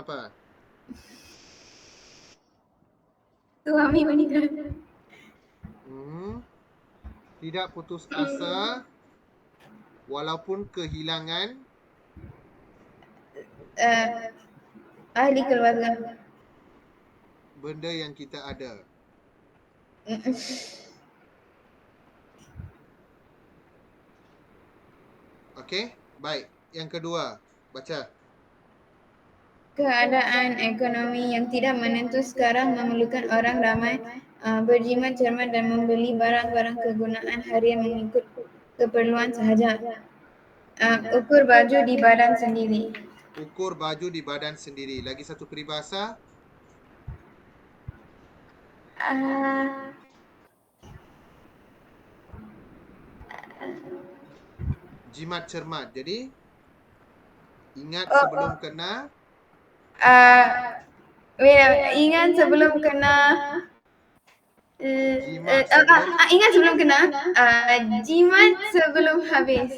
apa? suami meninggal. Tidak putus asa walaupun kehilangan ahli keluarga. benda yang kita ada. Okey, baik. Yang kedua, baca. Keadaan ekonomi yang tidak menentu sekarang memerlukan orang ramai berjimat cermat dan membeli barang-barang kegunaan harian mengikut keperluan sahaja. Ukur baju di badan sendiri. Ukur baju di badan sendiri. Lagi satu peribahasa. Jimat cermat. Jadi ingat sebelum kena. Ingat sebelum kena. Ingat sebelum kena. Jimat sebelum habis.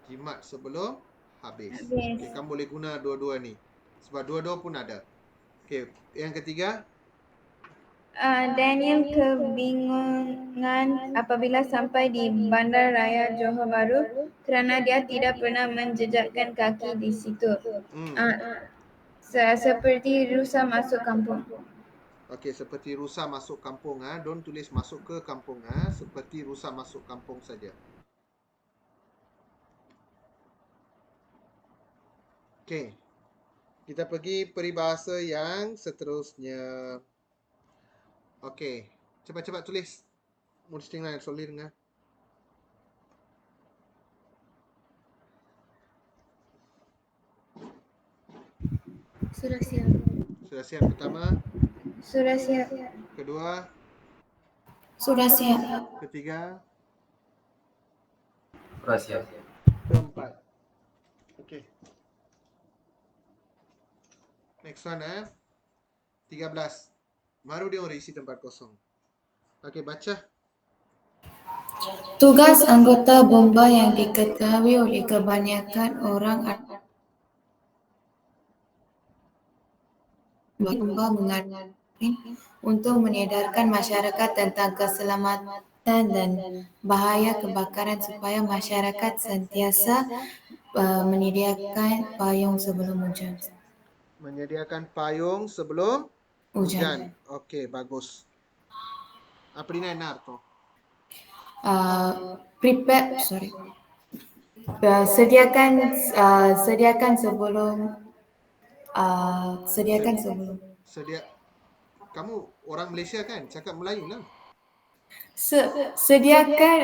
Jimat sebelum habis. Okay, kamu boleh guna dua-dua ni. Sebab dua-dua pun ada. Okey, yang ketiga. Daniel kebingungan apabila sampai di Bandar Raya Johor Bahru kerana dia tidak pernah menjejakkan kaki di situ. Seperti rusa masuk kampung. Okey, seperti rusa masuk kampung. Don't tulis masuk ke kampung. Seperti rusa masuk kampung saja. Okey. Kita pergi peribahasa yang seterusnya. Okey. Cepat-cepat tulis. Mesti nak solid. Sudah siap. Sudah siap pertama? Sudah siap. Kedua? Sudah siap. Ketiga? Sudah siap. Keempat. Okey. Next one 13. Baru dia orang isi tempat kosong. Okey, baca. Tugas anggota bomba yang diketahui oleh kebanyakan orang adalah bomba mengalir untuk menyedarkan masyarakat tentang keselamatan dan bahaya kebakaran supaya masyarakat sentiasa menyediakan payung sebelum hujan. Menyediakan payung sebelum hujan. Okey, bagus. Appadina என்ன அர்த்தம்? Sediakan sebelum Kamu orang Malaysia kan? Cakap Melayu lah. Sediakan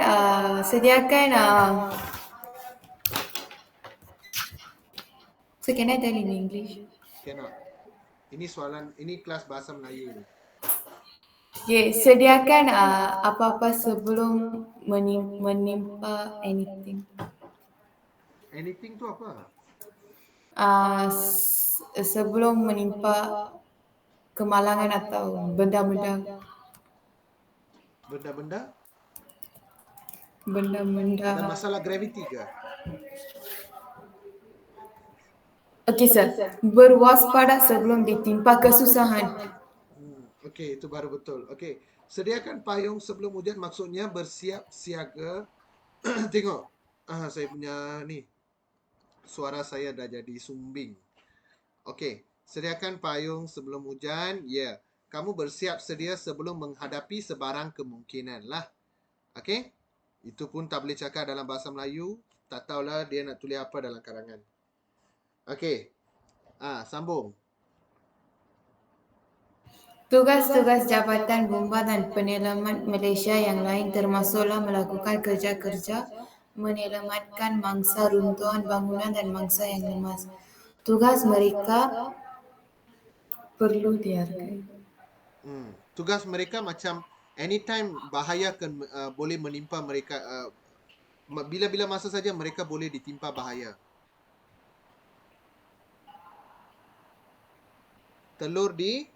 so can I tell in English? Cannot. Ini soalan, ini kelas bahasa Melayu ni. Okay, sediakan apa-apa sebelum menimpa anything. Anything tu apa? Sebelum menimpa kemalangan atau benda-benda. Ada masalah graviti ke? Okey sir, berwaspada sebelum ditimpa kesusahan. Okey, itu baru betul. Okey, sediakan payung sebelum hujan maksudnya bersiap siaga. Tengok, Saya punya ni, suara saya dah jadi sumbing. Okey, sediakan payung sebelum hujan. Ya, kamu bersiap sedia sebelum menghadapi sebarang kemungkinan lah. Okey, itu pun tak boleh cakap dalam bahasa Melayu. Tak tahulah dia nak tulis apa dalam karangan. Okey, sambung. Tugas-tugas Jabatan Bomba dan Penyelamat Malaysia yang lain termasuklah melakukan kerja-kerja menyelamatkan mangsa runtuhan bangunan dan mangsa yang lemas. Tugas mereka perlu dihargai. Tugas mereka macam anytime bahaya boleh menimpa mereka. Bila-bila masa saja mereka boleh ditimpa bahaya. Telur di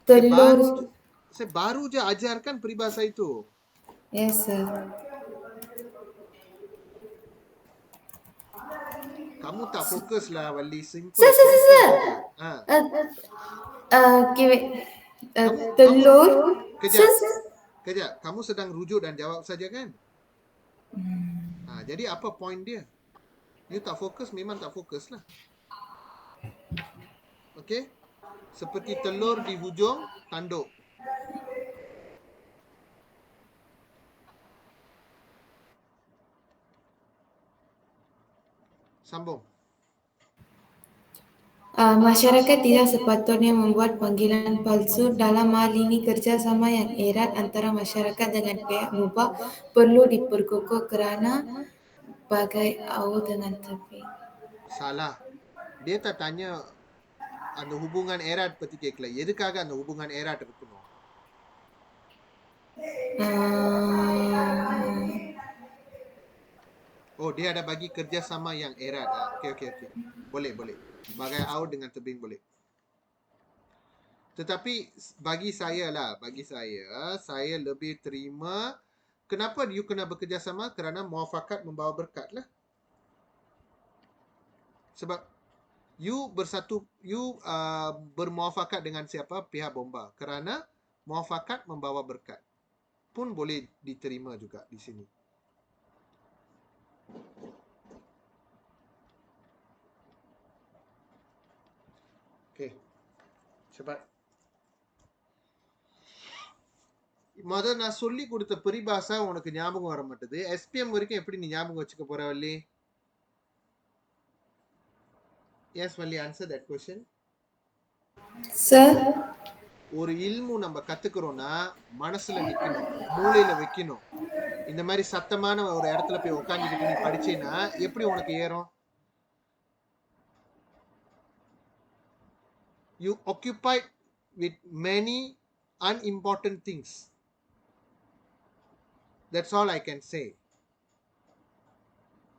Telur. Saya baru je ajarkan peribahasa itu. Yes, sir. Kamu tak fokus lah, Wali. Simple. Sir. Simple je. Telur. Kejap. Kamu sedang rujuk dan jawab saja kan? Jadi apa point dia? You tak fokus, memang tak fokus lah. Okey? Seperti telur di hujung tanduk. Sambung. Masyarakat tidak sepatutnya membuat panggilan palsu. Dalam hal ini, kerjasama yang erat antara masyarakat dengan pihak bomba perlu diperkukuh kerana bagai awu dengan tepik. Salah. Dia tak tanya அந்த hubungan erat பத்தி கேட்கல. எதுக்காக அந்த hubungan erat இருக்கணும்? Oh, dia ada bagi kerjasama yang erat. Okey. Boleh. Bagai aud dengan tebing boleh. Tetapi bagi saya, saya lebih terima. Kenapa you kena bekerjasama? Kerana muafakat membawa berkat lah. Sebab you bermuafakat dengan siapa? Pihak bomba. Kerana muafakat membawa berkat. Pun boleh diterima juga di sini. Okay. Cepat. மொத நான் சொல்லி கொடுத்த பரிபாஷா உனக்கு ஞாபகம் வர மாட்டேது. SPM வரைக்கும் எப்படி நீ ஞாபகம் வச்சுக்க போற Valli? Yes, Valli, answer that question. Sir? ஒரு இல்மு நம்ம கத்துக்கிறோம்னா மனசுல நிக்கணும், மூளையில வைக்கணும். இந்த மாதிரி சத்தமான ஒரு இடத்துல போய் உட்காந்துக்கிட்டு நீ படிச்சேன்னா எப்படி உனக்கு ஏறும்? You occupied with many unimportant things. That's all I can say.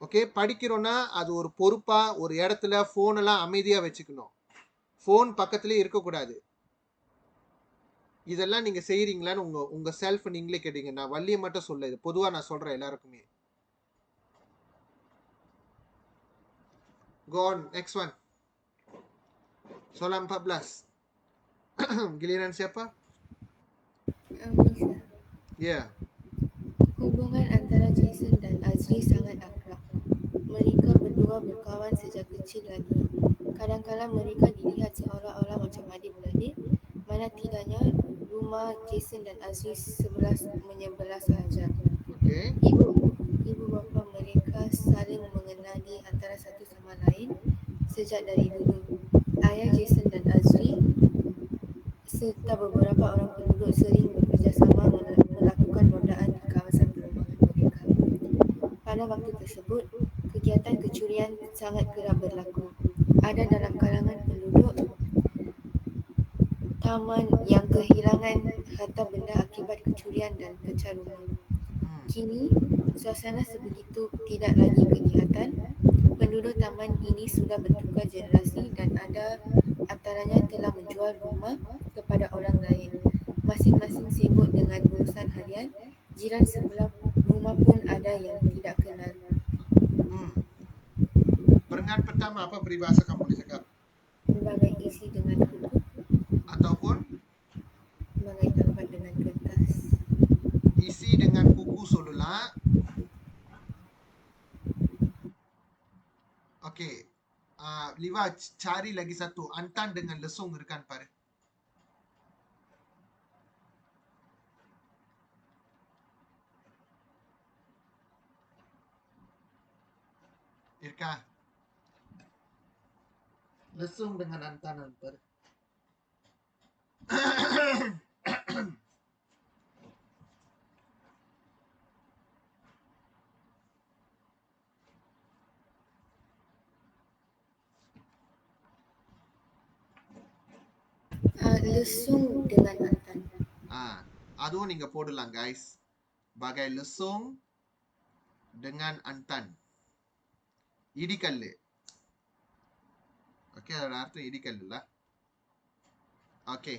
Okay, படிக்கிறோன்னா அது ஒரு பொறுப்பா ஒரு இடத்துல ஃபோன் எல்லாம் அமைதியா வச்சுக்கணும். ஃபோன் பக்கத்துலேயே இருக்கக்கூடாது. இதெல்லாம் நீங்க செய்யறீங்களான்னு உங்க செல்ஃப் நீங்களே கேட்டீங்க. நான் வள்ளியை மட்டும் சொல்ல, இது பொதுவா நான் சொல்றேன் எல்லாருக்குமே. Go on, next one. Soalan 14. Giliran siapa? Ya. Hubungan antara Jason dan Azri sangat akrab. Mereka berdua berkawan sejak kecil lagi. Kadang-kadang mereka dilihat seolah-olah macam adik-beradik. Mana tidaknya rumah Jason dan Azri menyebelah sahaja. Okay. Ibu bapa mereka saling mengenali antara satu sama lain sejak dari dulu. Ayah Jason dan Azri serta beberapa orang penduduk sering bekerjasama melakukan rondaan di kawasan perumahan mereka. Pada waktu tersebut, kegiatan kecurian sangat kerap berlaku. Ada dalam kalangan penduduk taman yang kehilangan harta benda akibat kecurian dan pecah rumah. Kini, suasana sebegitu tidak lagi kelihatan. Penduduk taman ini sudah bertukar generasi dan ada antaranya telah menjual rumah kepada orang lain. Masing-masing sibuk dengan urusan harian. Jiran sebelah rumah pun ada yang tidak kenal. Perengan pertama apa peribahasa kamu boleh cakap? Berbagai isi dengan kuku ataupun berbagai tempat dengan kertas. isi dengan kuku சொல்லலாம். Okey. Liva, cari lagi satu. Antan dengan lesung rekan para. Irka. Lesung dengan antan para. Lesung dengan antan. அதுவும் நீங்க போடலாம் guys. Bagai lesung dengan antan. இடிக்கல்லு. Okey, ada arti idikallu lah. Okey.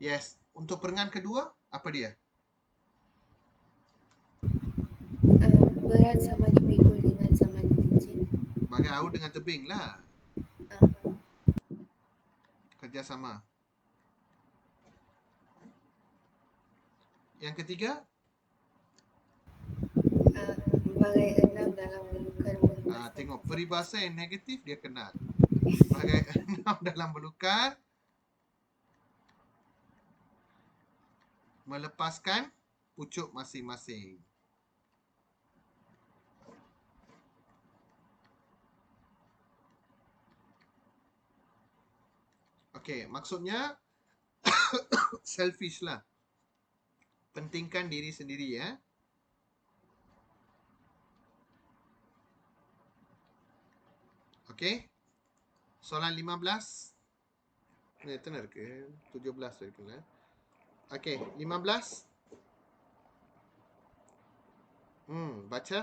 Yes. Untuk perangan kedua, apa dia? Berat sama dipikul dengan sama dipicit. Bagai au dengan tebing lah. Kerjasama. Yang ketiga? Bagai enam dalam belukar. Tengok peribahasa yang negatif dia kenal. Bagai enam dalam belukar melepaskan pucuk masing-masing. Okey, maksudnya selfish lah. Pentingkan diri sendiri ya. Okey. Soalan 15. Eத்தனை இருக்கு? 17 இருக்குல்ல. Okey, 15. Baca.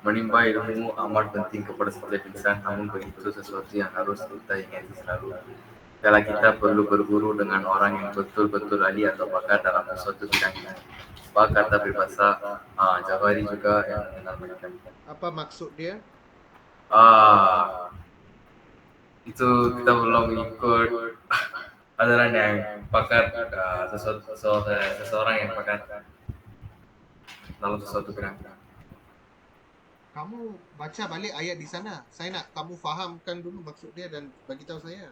Menimba ilmu amat penting kepada setiap insan, namun begitu sesuatu yang harus kita ingati selalu. Kalau kita perlu berguru dengan orang yang betul-betul ahli atau pakar dalam sesuatu bidang ini. Apa kata peribahasa Jawahari juga yang mengenal mereka. Apa maksud dia? Itu kita belum ikut adaran yang pakar, seseorang yang pakar dalam sesuatu bidang. Kamu baca balik ayat di sana. Saya nak kamu fahamkan dulu maksud dia dan bagi tahu saya.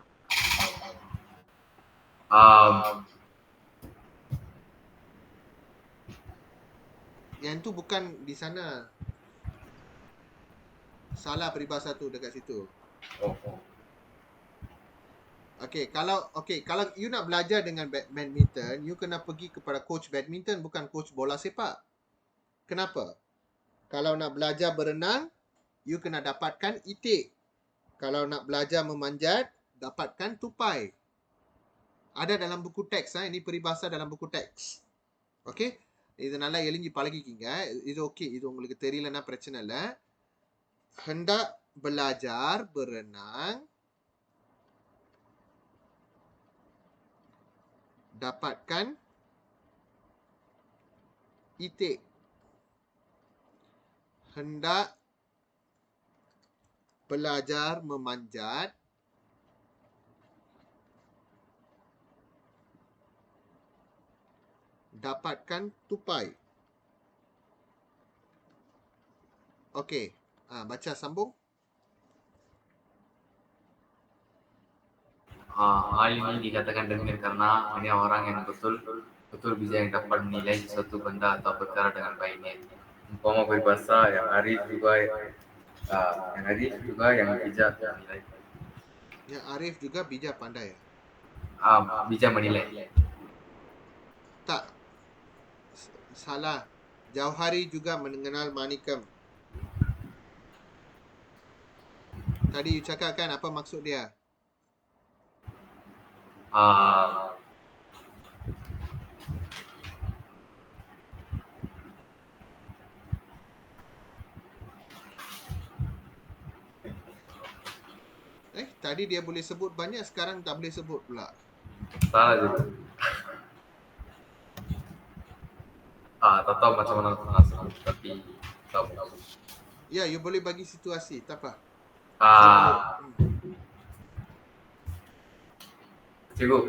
Yang tu bukan di sana. Salah peribahasa tu dekat situ. Okey, kalau you nak belajar dengan badminton, you kena pergi kepada coach badminton, bukan coach bola sepak. Kenapa? Kalau nak belajar berenang, you kena dapatkan itik. Kalau nak belajar memanjat, dapatkan tupai. Ada dalam buku teks. Ini peribahasa dalam buku teks. Okay? இதனால எளிஞ்சி பழகிக்கிங்க. இது ஓகே. இது உங்களுக்கு தெரியலன்னா பிரச்சனை இல்லை. Hendak belajar berenang, dapatkan itik. Hendak belajar memanjat, dapatkan tupai. Okey. Baca sambung. Hal ini dikatakan demikian karena hanya orang yang betul bisa yang dapat menilai sesuatu benda atau perkara dengan baiknya. Umpama peribahasa yang arif juga yang bijak menilai. Yang arif juga bijak pandai. Bijak menilai. Tak. Salah. Jauhari juga mengenal Manikam. Tadi you cakap kan apa maksud dia? Tadi dia boleh sebut banyak, sekarang tak boleh sebut pula. Salah juga. Tak tahu macam mana nak, tapi tahu. Ya, you boleh bagi situasi, tak apa. Cikgu,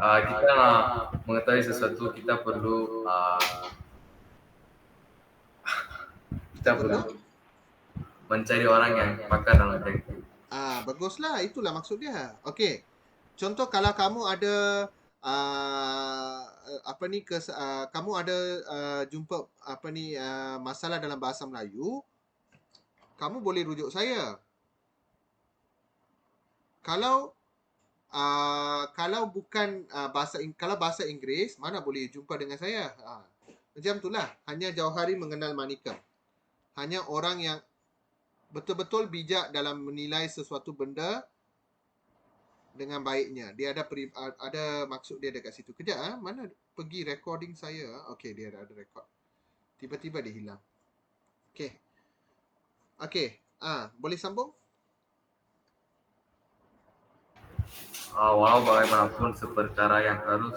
kita nak mengetahui sesuatu, kita perlu Kita perlu mencari orang yang pakar dalam bidang itu. Baguslah, itulah maksud dia. Okey. Contoh kalau kamu ada kamu ada jumpa masalah dalam bahasa Melayu, kamu boleh rujuk saya. Kalau bukan kalau bahasa Inggeris, mana boleh jumpa dengan saya. Macam itulah. Hanya Jauhari mengenal Manikam. Hanya orang yang betul-betul bijak dalam menilai sesuatu benda dengan baiknya. Dia ada maksud dia dekat situ. Kejap, mana pergi recording saya. Okey, dia ada record. Tiba-tiba dia hilang. Okey, boleh sambung? Walau bagaimanapun seperkara yang harus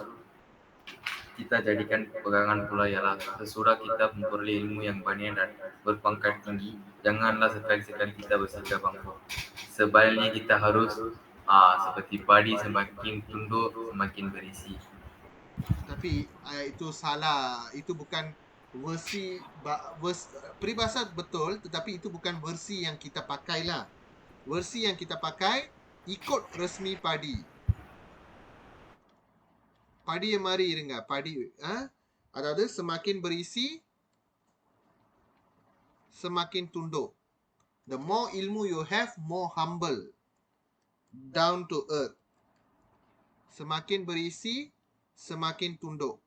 kita jadikan pegangan pula ialah sesudah kita memperoleh ilmu yang banyak dan berpangkat tinggi, janganlah sekali-sekali kita bersikap angkuh. Sebaliknya kita harus seperti padi, semakin tunduk semakin berisi. Tapi itu salah. Itu bukan peribahasa betul, tetapi itu bukan versi yang kita pakai lah. Versi yang kita pakai ikut resmi padi. Padi yang mari dengar. Padi aதாவது semakin berisi, semakin tunduk. The more ilmu you have, more humble. Down to earth. Semakin berisi, semakin tunduk.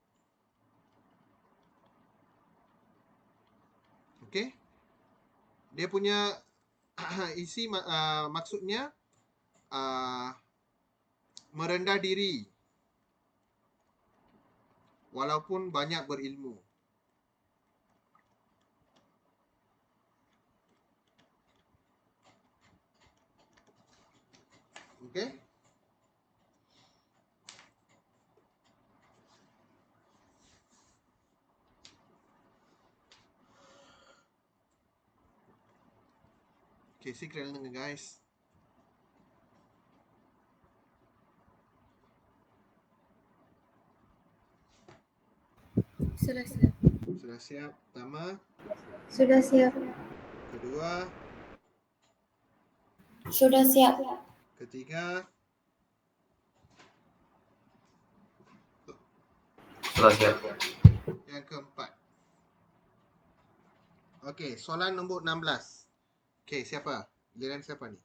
Okay? Dia punya isi maksudnya merendah diri walaupun banyak berilmu. Okay? Okay, sikit lagi guys. Sudah siap. Sudah siap? Pertama, Sudah siap. kedua, Sudah siap. ketiga, Sudah siap. yang keempat. Okey, soalan nombor 16. Okey, siapa? Giliran siapa ni?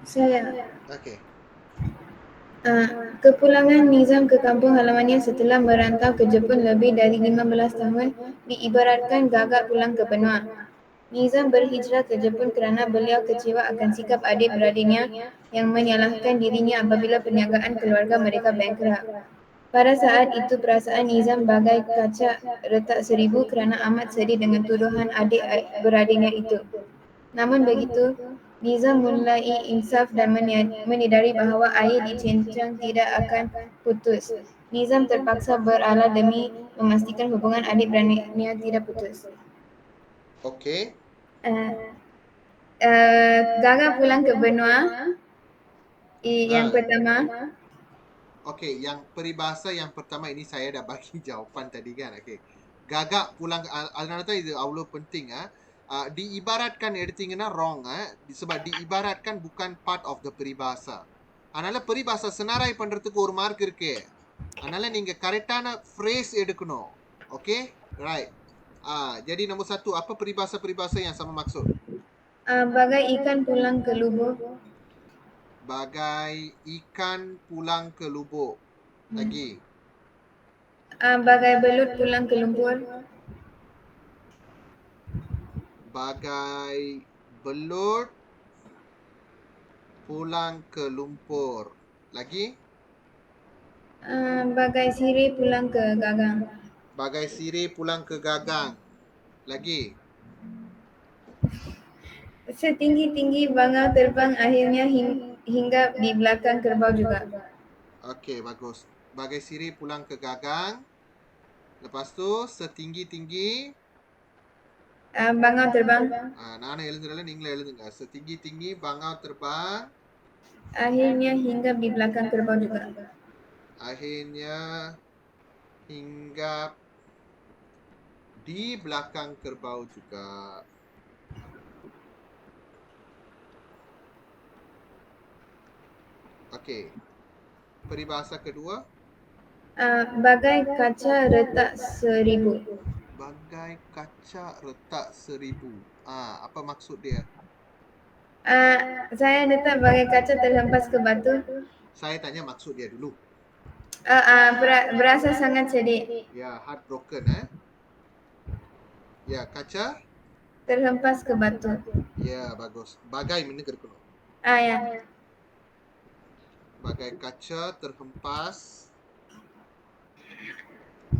Saya. Okey. Kepulangan Nizam ke kampung halamannya setelah merantau ke Jepun lebih dari 15 tahun diibaratkan gagak pulang ke benua. Nizam berhijrah ke Jepun kerana beliau kecewa akan sikap adik-beradiknya yang menyalahkan dirinya apabila perniagaan keluarga mereka bankrupt. Pada saat itu perasaan Nizam bagai kaca retak seribu kerana amat sedih dengan tuduhan adik-beradiknya itu. Namun begitu, Nizam mulai insaf dan menyadari bahawa air dicincang tidak akan putus. Nizam terpaksa beralah demi memastikan hubungan adik-beradiknya tidak putus. Okey. Gagal pulang ke benua. Yang pertama. Okey, yang peribahasa yang pertama ini saya dah bagi jawapan tadi kan. Okey. Gagak pulang அதனால தான் இது அவ்வளவு penting diibaratkan எடுத்தீங்கன்னா wrong sebab diibaratkan bukan part of the peribahasa. அதனால peribahasa senarai பண்றதுக்கு ஒரு மார்க் இருக்கு. அதனால நீங்க கரெக்டான phrase எடுக்கணும். Okay? Right. Jadi nombor 1, apa peribahasa-peribahasa yang sama maksud? Bagai ikan pulang ke lubuk. Bagai ikan pulang ke lubuk. Lagi. Bagai belut pulang ke lumpur. Bagai belut pulang ke lumpur. Lagi? Bagai sirih pulang ke gagang. Bagai sirih pulang ke gagang. Lagi? Setinggi-tinggi bangau terbang akhirnya hinggap di belakang kerbau juga. Okey, bagus. Bagai sirih pulang ke gagang. Lepas tu, setinggi-tinggi bangau terbang. நான் எழுதுறேன், நீங்களே எழுதுங்க. Setinggi-tinggi bangau terbang. Akhirnya hinggap di belakang kerbau juga. Akhirnya hinggap di belakang kerbau juga. Okey. Peribahasa kedua. Bagai kaca retak seribu. Bagai kaca retak seribu. Apa maksud dia? Saya letak bagai kaca terhempas ke batu. Saya tanya maksud dia dulu. Berasa sangat sedih. Ya, heartbroken Ya, kaca. Terhempas ke batu. Ya, bagus. Bagai mana kena? Ya. Bagai kaca terhempas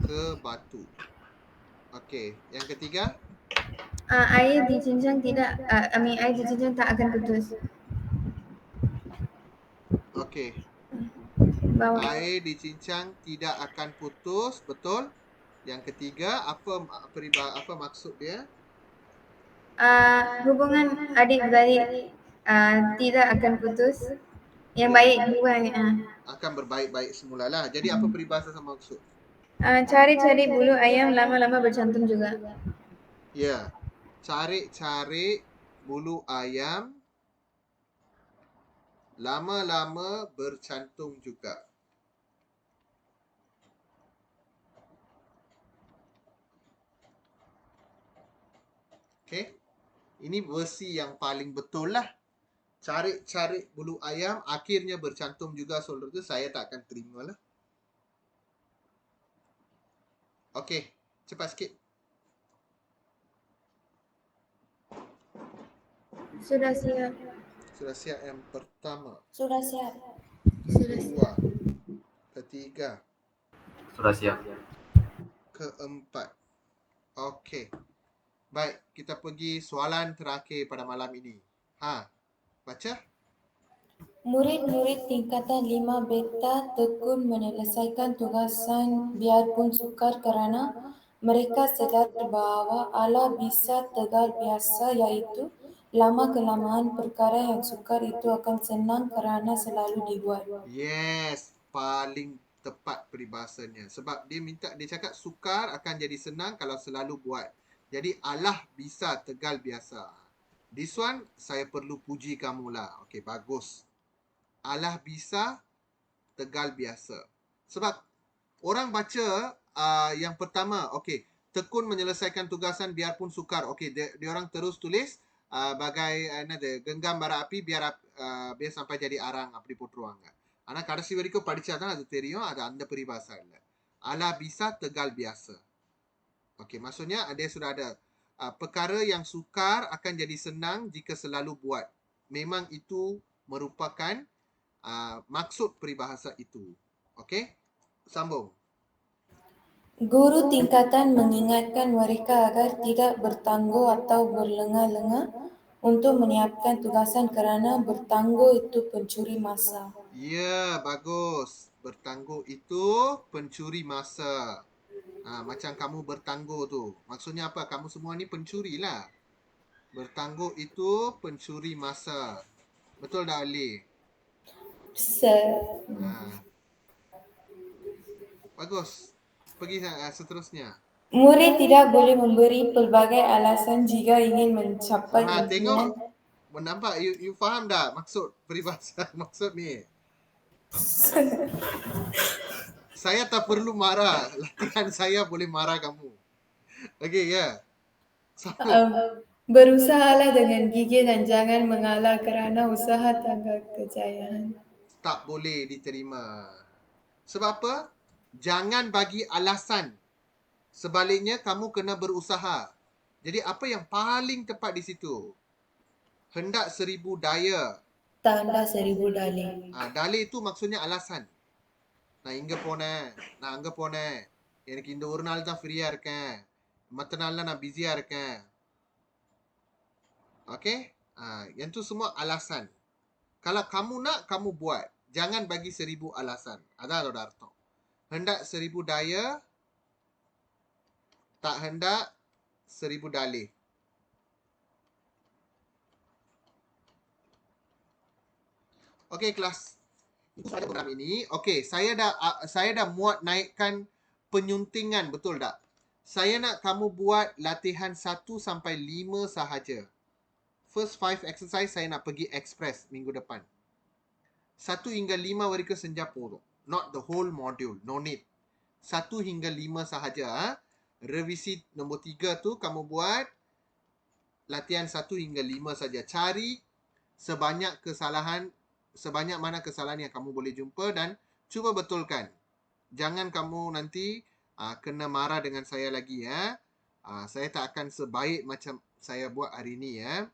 ke batu. Okey, yang ketiga. Air dicincang air dicincang tak akan putus. Okey. Bawah. Air dicincang tidak akan putus, betul? Yang ketiga, apa maksud dia? Hubungan adik-beradik tidak akan putus. Yang baik hubungannya. Akan berbaik-baik semulalah. Jadi apa peribahasa sama maksud? Cari-cari bulu ayam lama-lama bercantum juga. Ya. Cari-cari bulu ayam lama-lama bercantum juga. Okey. Ini versi yang paling betul lah. Cari-cari bulu ayam akhirnya bercantum juga, saudara tu saya tak akan terima lah. Okey, cepat sikit. Sudah siap. Sudah siap yang pertama. Sudah siap. Kedua. Ketiga. Sudah siap. Keempat. Okey. Baik, kita pergi soalan terakhir pada malam ini. Baca. Murid-murid tingkatan 5 beta tekun menyelesaikan tugasan biarpun sukar kerana mereka sedar bahawa Allah bisa tegal biasa, iaitu lama-kelamaan perkara yang sukar itu akan senang kerana selalu dibuat. Yes, paling tepat peribahasanya. Sebab dia cakap sukar akan jadi senang kalau selalu buat. Jadi Allah bisa tegal biasa. This one saya perlu puji kamu lah. Okey, bagus. Allah bisa tegal biasa. Sebab orang baca yang pertama, okey, tekun menyelesaikan tugasan biarpun sukar. Okey, dia orang terus tulis bagai genggam bara api biar sampai jadi arang அப்படி போட்டுருவாங்க. ஆனா கடைசி வரைக்கும் படிச்சாதான் அது தெரியும். அது அந்த peribahasa இல்ல. Allah bisa tegal biasa. Okey, maksudnya dia sudah ada perkara yang sukar akan jadi senang jika selalu buat. Memang itu merupakan maksud peribahasa itu. Okey? Sambung. Guru tingkatan mengingatkan mereka agar tidak bertangguh atau berlengah-lengah untuk menyiapkan tugasan kerana bertangguh itu pencuri masa. Ya, bagus. Bertangguh itu pencuri masa. Macam kamu bertangguh tu. Maksudnya apa? Kamu semua ni pencuri lah. Bertangguh itu pencuri masa. Betul tak, Ali? Bagus. Pergi seterusnya. Murid tidak boleh memberi pelbagai alasan jika ingin mencapai Tengok. impian. Nampak? You faham tak maksud peribahasa? Maksud ni. Saya tak perlu marah. Latihan saya boleh marah kamu. Okey, ya. Berusahalah dengan gigih dan jangan mengalah kerana usaha tangga kejayaan. Tak boleh diterima. Sebab apa? Jangan bagi alasan. Sebaliknya, kamu kena berusaha. Jadi, apa yang paling tepat di situ? Hendak 1000 daya. Tanda 1000 dalih. Dalih itu maksudnya alasan. நான் இங்க போனேன், நான் அங்க போனேன், எனக்கு இந்த ஒரு நாள் தான் ஃப்ரீயா இருக்கேன், மற்ற நாள்ல நான் பிஸியா இருக்கேன். Okey? Yang tu semua alasan. Kalau kamu nak, kamu buat. Jangan bagi 1000 alasan. Ada atau arto. Hendak 1000 daya, tak hendak 1000 dalih. Okey, kelas. Pada program ini, okey, saya dah muat naikkan penyuntingan, betul tak? Saya nak kamu buat latihan 1 sampai 5 sahaja. First 5 exercise saya nak pergi express minggu depan. 1 hingga 5 mereka senja poro. Not the whole module. No need. 1 hingga 5 sahaja. Revisi nombor 3 tu kamu buat latihan 1 hingga 5 saja. Cari sebanyak mana kesalahan yang kamu boleh jumpa dan cuba betulkan. Jangan kamu nanti kena marah dengan saya lagi ya. Saya tak akan sebaik macam saya buat hari ni ya.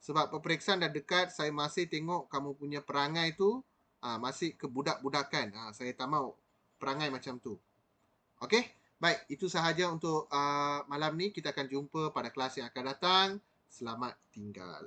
Sebab peperiksaan dah dekat, saya masih tengok kamu punya perangai tu masih kebudak-budakan. Saya tak mau perangai macam tu. Okey? Baik, itu sahaja untuk malam ni. Kita akan jumpa pada kelas yang akan datang. Selamat tinggal.